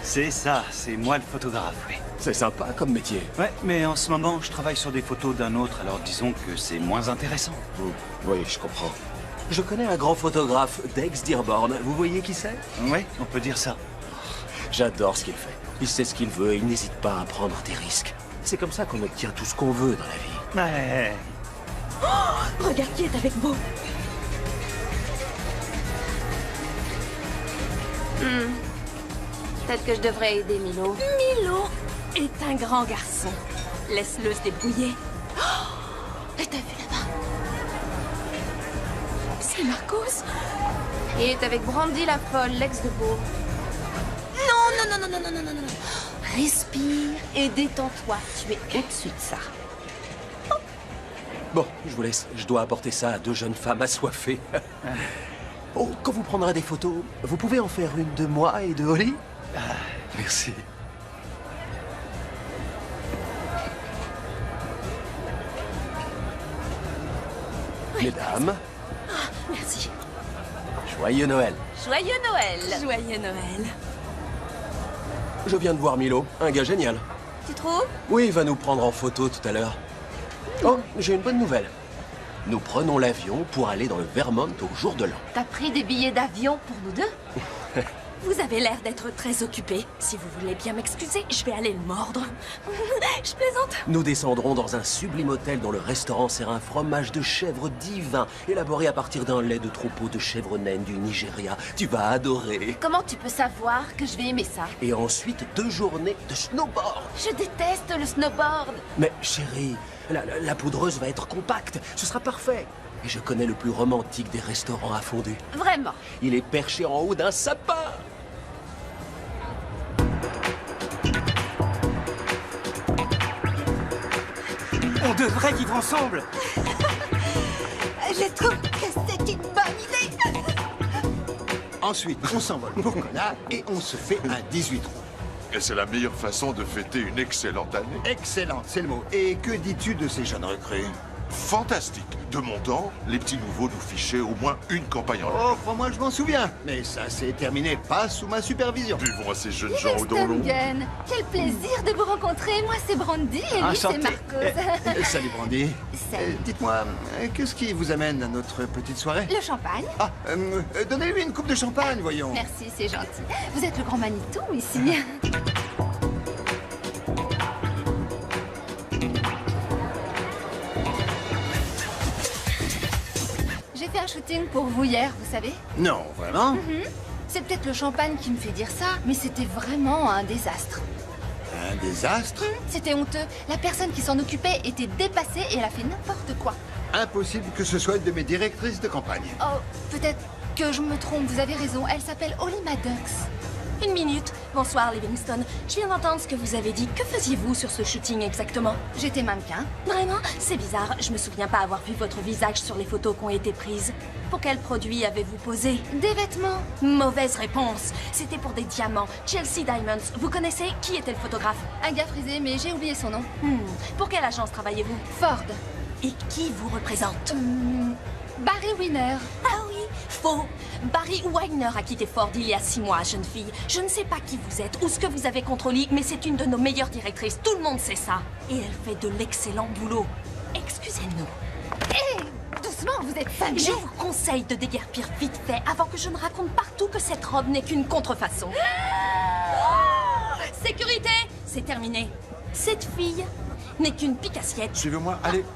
C'est ça, c'est moi le photographe, oui. C'est sympa comme métier. Ouais, mais en ce moment, je travaille sur des photos d'un autre, alors disons que c'est moins intéressant. Oui, je comprends. Je connais un grand photographe, Dex Dearborn. Vous voyez qui c'est? Oui, on peut dire ça. J'adore ce qu'il fait. Il sait ce qu'il veut et il n'hésite pas à prendre des risques. C'est comme ça qu'on obtient tout ce qu'on veut dans la vie. Ouais. Oh, regarde qui est avec Beau. Peut-être que je devrais aider Milo. Milo est un grand garçon. Laisse-le se débrouiller. Oh, et t'as vu là-bas? C'est Marcos. Il est avec Brandy la folle, l'ex de Beau. Non. Respire et détends-toi. Tu es au-dessus de ça. Bon, je vous laisse. Je dois apporter ça à 2 jeunes femmes assoiffées. Oh, quand vous prendrez des photos, vous pouvez en faire une de moi et de Holly? Merci. Mesdames, Merci. joyeux Noël. Joyeux Noël. Joyeux Noël. Je viens de voir Milo, un gars génial. Tu trouves? Oui, il va nous prendre en photo tout à l'heure. Oh, j'ai une bonne nouvelle. Nous prenons l'avion pour aller dans le Vermont au jour de l'an. T'as pris des billets d'avion pour nous deux? Vous avez l'air d'être très occupé. Si vous voulez bien m'excuser, je vais aller le mordre. Je plaisante. Nous descendrons dans un sublime hôtel dont le restaurant sert un fromage de chèvre divin, élaboré à partir d'un lait de troupeau de chèvres naines du Nigeria. Tu vas adorer. Comment tu peux savoir que je vais aimer ça? Et ensuite, 2 journées de snowboard. Je déteste le snowboard. Mais chérie, la poudreuse va être compacte. Ce sera parfait. Et je connais le plus romantique des restaurants à fondue. Vraiment? Il est perché en haut d'un sapin. On devrait vivre ensemble. Je trouve que c'est petite bonne idée. Ensuite, on s'envole pour Kona et on se fait un 18 trous. Et c'est la meilleure façon de fêter une excellente année. Excellente, c'est le mot. Et que dis-tu de ces jeunes recrues? Fantastique. De mon temps, les petits nouveaux nous fichaient au moins une campagne en ligne. Oh, crois-moi, je m'en souviens. Mais ça s'est terminé pas sous ma supervision. Buvons à ces jeunes gens au dos long. Sten, quel plaisir de vous rencontrer. Moi, c'est Brandy et lui, c'est Marcos. Salut, Brandy. Salut. Dites-moi, qu'est-ce qui vous amène à notre petite soirée? Le champagne. Ah, donnez-lui une coupe de champagne, voyons. Merci, c'est gentil. Vous êtes le grand Manitou ici. J'ai fait un shooting pour vous hier, vous savez. Non, vraiment? C'est peut-être le champagne qui me fait dire ça, mais c'était vraiment un désastre. Un désastre? C'était honteux. La personne qui s'en occupait était dépassée et elle a fait n'importe quoi. Impossible que ce soit une de mes directrices de campagne. Oh, peut-être que je me trompe, vous avez raison. Elle s'appelle Holly Maddox. Une minute. Bonsoir, Livingston. Je viens d'entendre ce que vous avez dit. Que faisiez-vous sur ce shooting exactement? J'étais mannequin. Vraiment? C'est bizarre. Je me souviens pas avoir vu votre visage sur les photos qui ont été prises. Pour quel produit avez-vous posé? Des vêtements. Mauvaise réponse. C'était pour des diamants. Chelsea Diamonds. Vous connaissez? Qui était le photographe? Un gars frisé, mais j'ai oublié son nom. Pour quelle agence travaillez-vous? Ford. Et qui vous représente? Barry Winner. Ah oui, faux. Barry Weiner a quitté Ford il y a 6 mois, jeune fille. Je ne sais pas qui vous êtes ou ce que vous avez contre lui, mais c'est une de nos meilleures directrices. Tout le monde sait ça. Et elle fait de l'excellent boulot. Excusez-nous. Hé, doucement, vous êtes familier. Je vous conseille de déguerpir vite fait avant que je ne raconte partout que cette robe n'est qu'une contrefaçon. Sécurité, c'est terminé. Cette fille n'est qu'une pique-assiette. Suivez-moi, allez.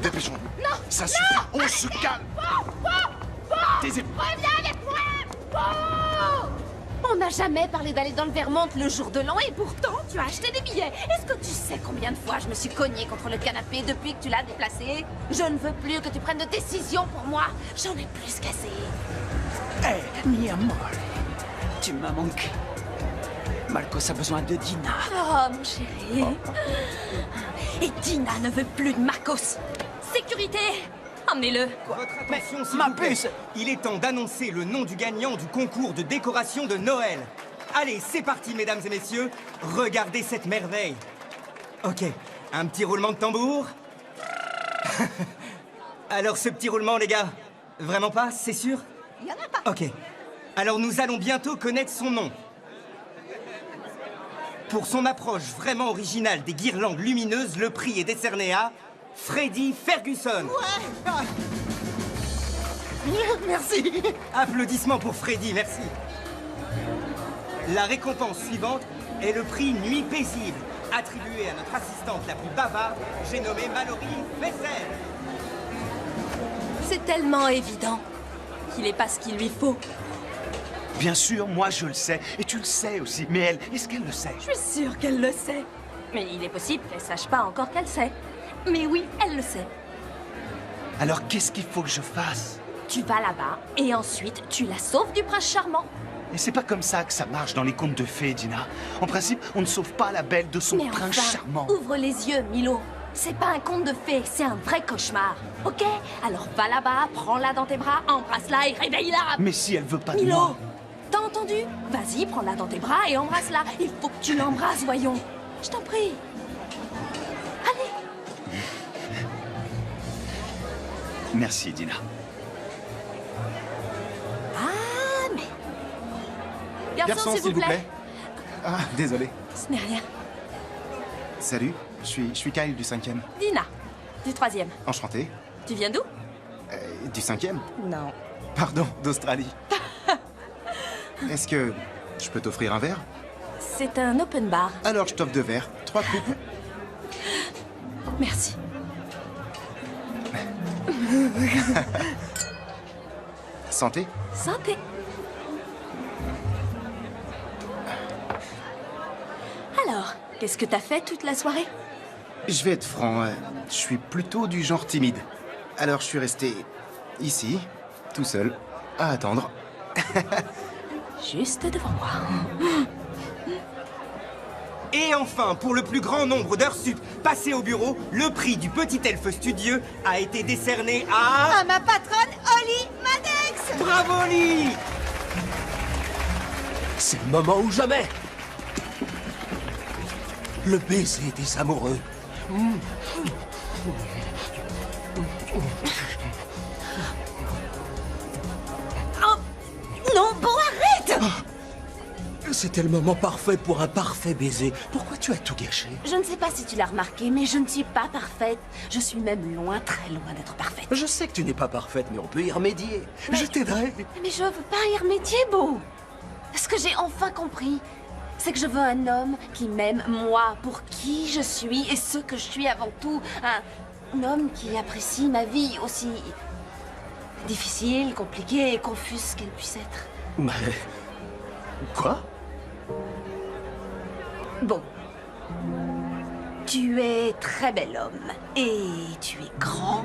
Dépêchons. Non. Ça suffit, on se calme. Reviens avec moi. On n'a jamais parlé d'aller dans le Vermont le jour de l'an et pourtant tu as acheté des billets. Est-ce que tu sais combien de fois je me suis cognée contre le canapé depuis que tu l'as déplacé? Je ne veux plus que tu prennes de décision pour moi. J'en ai plus qu'assez. Hé, mi amore, tu m'as manqué. Marcos a besoin de Dina. Oh, mon chéri. Et Dina ne veut plus de Marcos. Sécurité, emmenez-le. Votre attention, s'il vous plaît. Il est temps d'annoncer le nom du gagnant du concours de décoration de Noël. Allez, c'est parti, mesdames et messieurs. Regardez cette merveille. Ok, un petit roulement de tambour. Alors, ce petit roulement, les gars, vraiment pas, c'est sûr? Il y en a pas. Ok. Alors, nous allons bientôt connaître son nom. Pour son approche vraiment originale des guirlandes lumineuses, le prix est décerné à Freddy Ferguson. Ouais. Merci. Applaudissements pour Freddy, merci. La récompense suivante est le prix Nuit paisible, attribué à notre assistante la plus bavarde, j'ai nommé Mallory Fessel. C'est tellement évident qu'il est pas ce qu'il lui faut. Bien sûr, moi je le sais, et tu le sais aussi. Mais elle, est-ce qu'elle le sait? Je suis sûre qu'elle le sait. Mais il est possible qu'elle sache pas encore qu'elle sait. Mais oui, elle le sait. Alors qu'est-ce qu'il faut que je fasse? Tu vas là-bas, et ensuite tu la sauves du prince charmant. Et c'est pas comme ça que ça marche dans les contes de fées, Dina. En principe, on ne sauve pas la belle de son Mais prince enfin, charmant. Ouvre les yeux, Milo. C'est pas un conte de fées, c'est un vrai cauchemar. Ok? Alors va là-bas, prends-la dans tes bras, embrasse-la et réveille-la. Mais si elle veut pas de Milo, moi... t'as entendu? Vas-y, prends-la dans tes bras et embrasse-la. Il faut que tu l'embrasses, voyons. Je t'en prie. Allez. Merci, Dina. Ah, mais... Garçon, s'il vous plaît. Ah, désolé. Ce n'est rien. Salut, je suis Kyle du 5e. Dina, du 3e. Enchanté. Tu viens d'où? Du 5e? Non. Pardon, d'Australie. Est-ce que je peux t'offrir un verre? C'est un open bar. Alors je t'offre 2 verres, 3 coupes. Merci. Santé. Santé. Alors, qu'est-ce que t'as fait toute la soirée? Je vais être franc, je suis plutôt du genre timide. Alors je suis resté ici, tout seul, à attendre. Juste devant moi. Et enfin, pour le plus grand nombre d'heures sup passées au bureau, le prix du petit elfe studieux a été décerné à... À ma patronne, Holly Bravo, Lee! C'est le moment ou jamais. Le baiser des amoureux. Oh, non, bon, arrête! C'était le moment parfait pour un parfait baiser. Pourquoi tu as tout gâché? Je ne sais pas si tu l'as remarqué, mais je ne suis pas parfaite. Je suis même loin, très loin d'être parfaite. Je sais que tu n'es pas parfaite, mais on peut y remédier. Je t'aiderai. Mais je veux pas y remédier, Beau. Ce que j'ai enfin compris, c'est que je veux un homme qui m'aime, moi, pour qui je suis et ce que je suis avant tout. Un homme qui apprécie ma vie aussi difficile, compliquée et confuse qu'elle puisse être. Mais... Quoi? Bon. Tu es très bel homme. Et tu es grand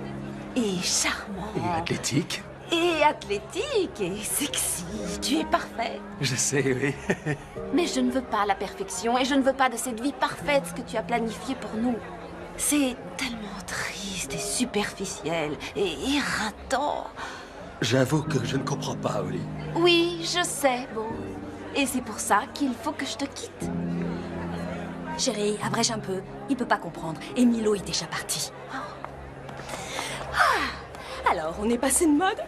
et charmant. Et athlétique? Et athlétique et sexy. Tu es parfait. Je sais, oui. Mais je ne veux pas la perfection et je ne veux pas de cette vie parfaite que tu as planifiée pour nous. C'est tellement triste et superficiel et éreintant. J'avoue que je ne comprends pas, Oli. Oui, je sais, Beau. Et c'est pour ça qu'il faut que je te quitte. Chérie, abrège un peu. Il peut pas comprendre. Et Milo est déjà parti. Ah, alors, on est passé de mode?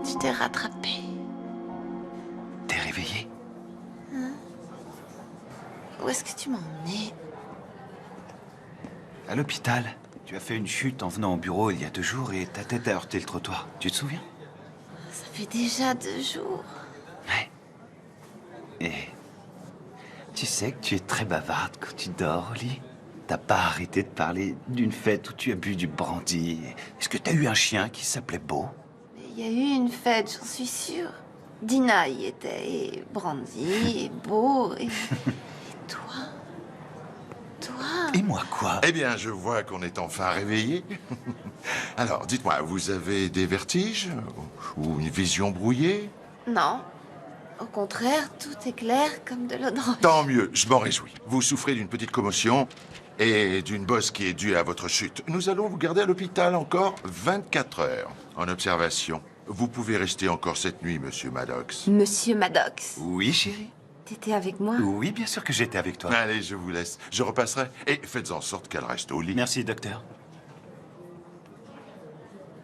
Tu t'es rattrapé. T'es réveillé? Hein? Où est-ce que tu m'as emmené? À l'hôpital. Tu as fait une chute en venant au bureau il y a 2 jours et ta tête a heurté le trottoir. Tu te souviens? Ça fait déjà 2 jours. Ouais. Et tu sais que tu es très bavarde quand tu dors au lit. T'as pas arrêté de parler d'une fête où tu as bu du brandy. Est-ce que t'as eu un chien qui s'appelait Beau? Il y a eu une fête, j'en suis sûre. Dina y était, et Brandy, et Beau, et toi? Toi? Et moi quoi? Eh bien, je vois qu'on est enfin réveillé. Alors, dites-moi, vous avez des vertiges? Ou une vision brouillée? Non. Au contraire, tout est clair comme de l'eau de roche. Tant mieux, je m'en réjouis. Vous souffrez d'une petite commotion et d'une bosse qui est due à votre chute. Nous allons vous garder à l'hôpital encore 24 heures en observation. Vous pouvez rester encore cette nuit, monsieur Maddox. Monsieur Maddox, Oui, chérie? t'étais avec moi? Oui, bien sûr que j'étais avec toi. Allez, je vous laisse. Je repasserai. Et faites en sorte qu'elle reste au lit. Merci, docteur.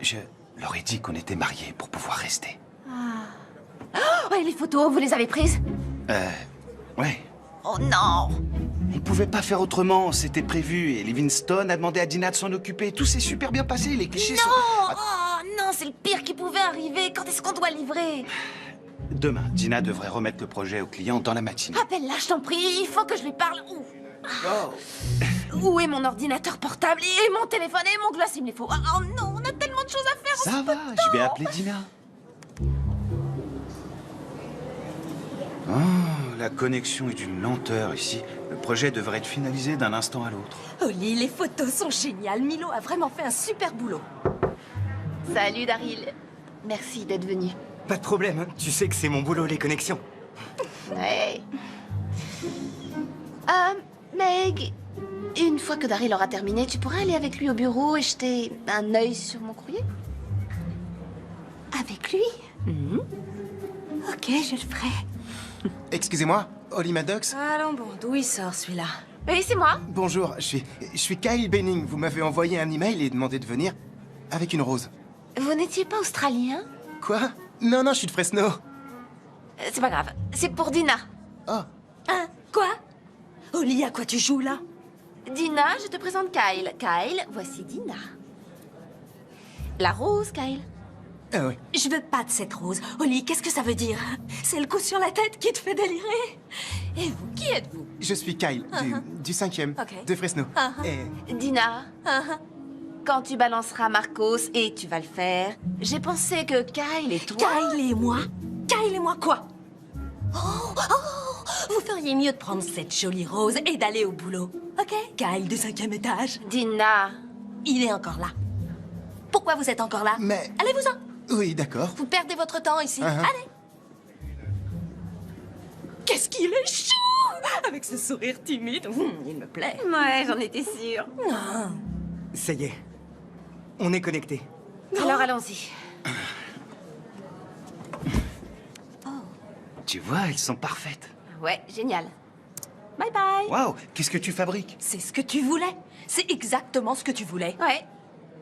Je leur ai dit qu'on était mariés pour pouvoir rester. Oh, et les photos, vous les avez prises? Ouais. Oh non! On pouvait pas faire autrement, c'était prévu. Et Livingstone a demandé à Dina de s'en occuper. Tout s'est super bien passé, les clichés sont... Non! Oh non, c'est le pire qui pouvait arriver. Quand est-ce qu'on doit livrer? Demain, Dina devrait remettre le projet au client dans la matinée. Appelle-la, je t'en prie. Il faut que je lui parle. Où? Oh. Où est mon ordinateur portable? Et mon téléphone? Et mon gloss, il me les faut. Oh non, on a tellement de choses à faire. Ça va, je vais appeler Dina. Oh, la connexion est d'une lenteur ici. Le projet devrait être finalisé d'un instant à l'autre. Oli, les photos sont géniales. Milo a vraiment fait un super boulot. Salut Daryl. Merci d'être venu. Pas de problème, hein. Tu sais que c'est mon boulot, les connexions. Ouais. Meg, une fois que Daryl aura terminé, tu pourrais aller avec lui au bureau et jeter un œil sur mon courrier? Avec lui? Ok, je le ferai. Excusez-moi, Holly Maddox? Allons bon, d'où il sort celui-là? Oui, c'est moi. Bonjour, je suis Kyle Benning. Vous m'avez envoyé un email et demandé de venir avec une rose. Vous n'étiez pas australien? Quoi? Non, non, je suis de Fresno. C'est pas grave, c'est pour Dina. Oh. Hein? Quoi? Oli, à quoi tu joues là? Dina, je te présente Kyle. Kyle, voici Dina. La rose, Kyle. Ah oui. Je veux pas de cette rose. Oli, qu'est-ce que ça veut dire? C'est le coup sur la tête qui te fait délirer. Et vous, qui êtes-vous? Je suis Kyle, du 5e, de Fresno. Et... Dina, quand tu balanceras Marcos, et tu vas le faire, j'ai pensé que Kyle et toi... Kyle et moi? Kyle et moi quoi? Oh, vous feriez mieux de prendre cette jolie rose et d'aller au boulot. Ok? Kyle du 5e étage. Dina. Il est encore là. Pourquoi vous êtes encore là? Mais... Allez-vous-en. Oui, d'accord. Vous perdez votre temps ici. Allez. Qu'est-ce qu'il est chou! Avec ce sourire timide. Il me plaît. Ouais, j'en étais sûre. Non. Ça y est. On est connectés. Alors allons-y. Tu vois, elles sont parfaites. Ouais, génial. Bye bye. Waouh, qu'est-ce que tu fabriques? C'est ce que tu voulais. C'est exactement ce que tu voulais. Ouais.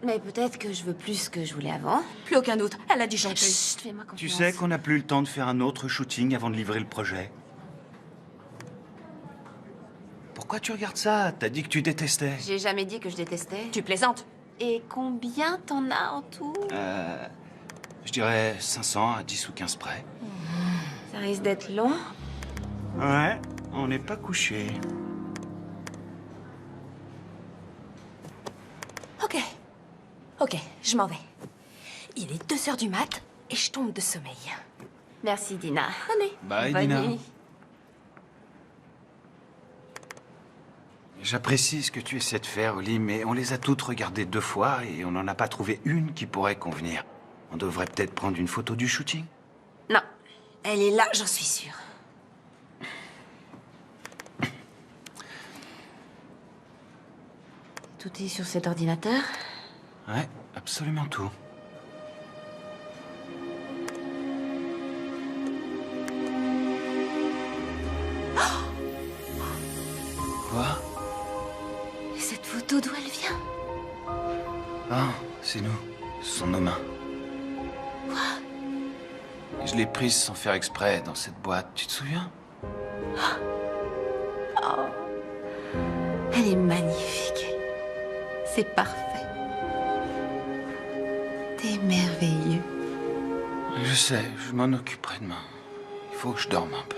Mais peut-être que je veux plus que je voulais avant. Plus aucun doute. Elle a dit chanter. Chut, fais-moi confiance. Tu sais qu'on n'a plus le temps de faire un autre shooting avant de livrer le projet. Pourquoi tu regardes ça? T'as dit que tu détestais. J'ai jamais dit que je détestais. Tu plaisantes. Et combien t'en as en tout? Je dirais 500 à 10 ou 15 près. Ça risque d'être long. Ouais, on n'est pas couché. Ok, je m'en vais. Il est 2h du mat et je tombe de sommeil. Merci, Dina. Allez. Bye, Bonne Dina. nuit. J'apprécie ce que tu essaies de faire, Oli, mais on les a toutes regardées 2 fois et on n'en a pas trouvé une qui pourrait convenir. On devrait peut-être prendre une photo du shooting. Non, elle est là, j'en suis sûre. Tout est sur cet ordinateur? Ouais, absolument tout. Quoi? Et cette photo, d'où elle vient? Ah, c'est nous. Ce sont nos mains. Quoi? Je l'ai prise sans faire exprès dans cette boîte, tu te souviens? Oh. Elle est magnifique. C'est parfait. T'es merveilleux. Je sais, je m'en occuperai demain. Il faut que je dorme un peu.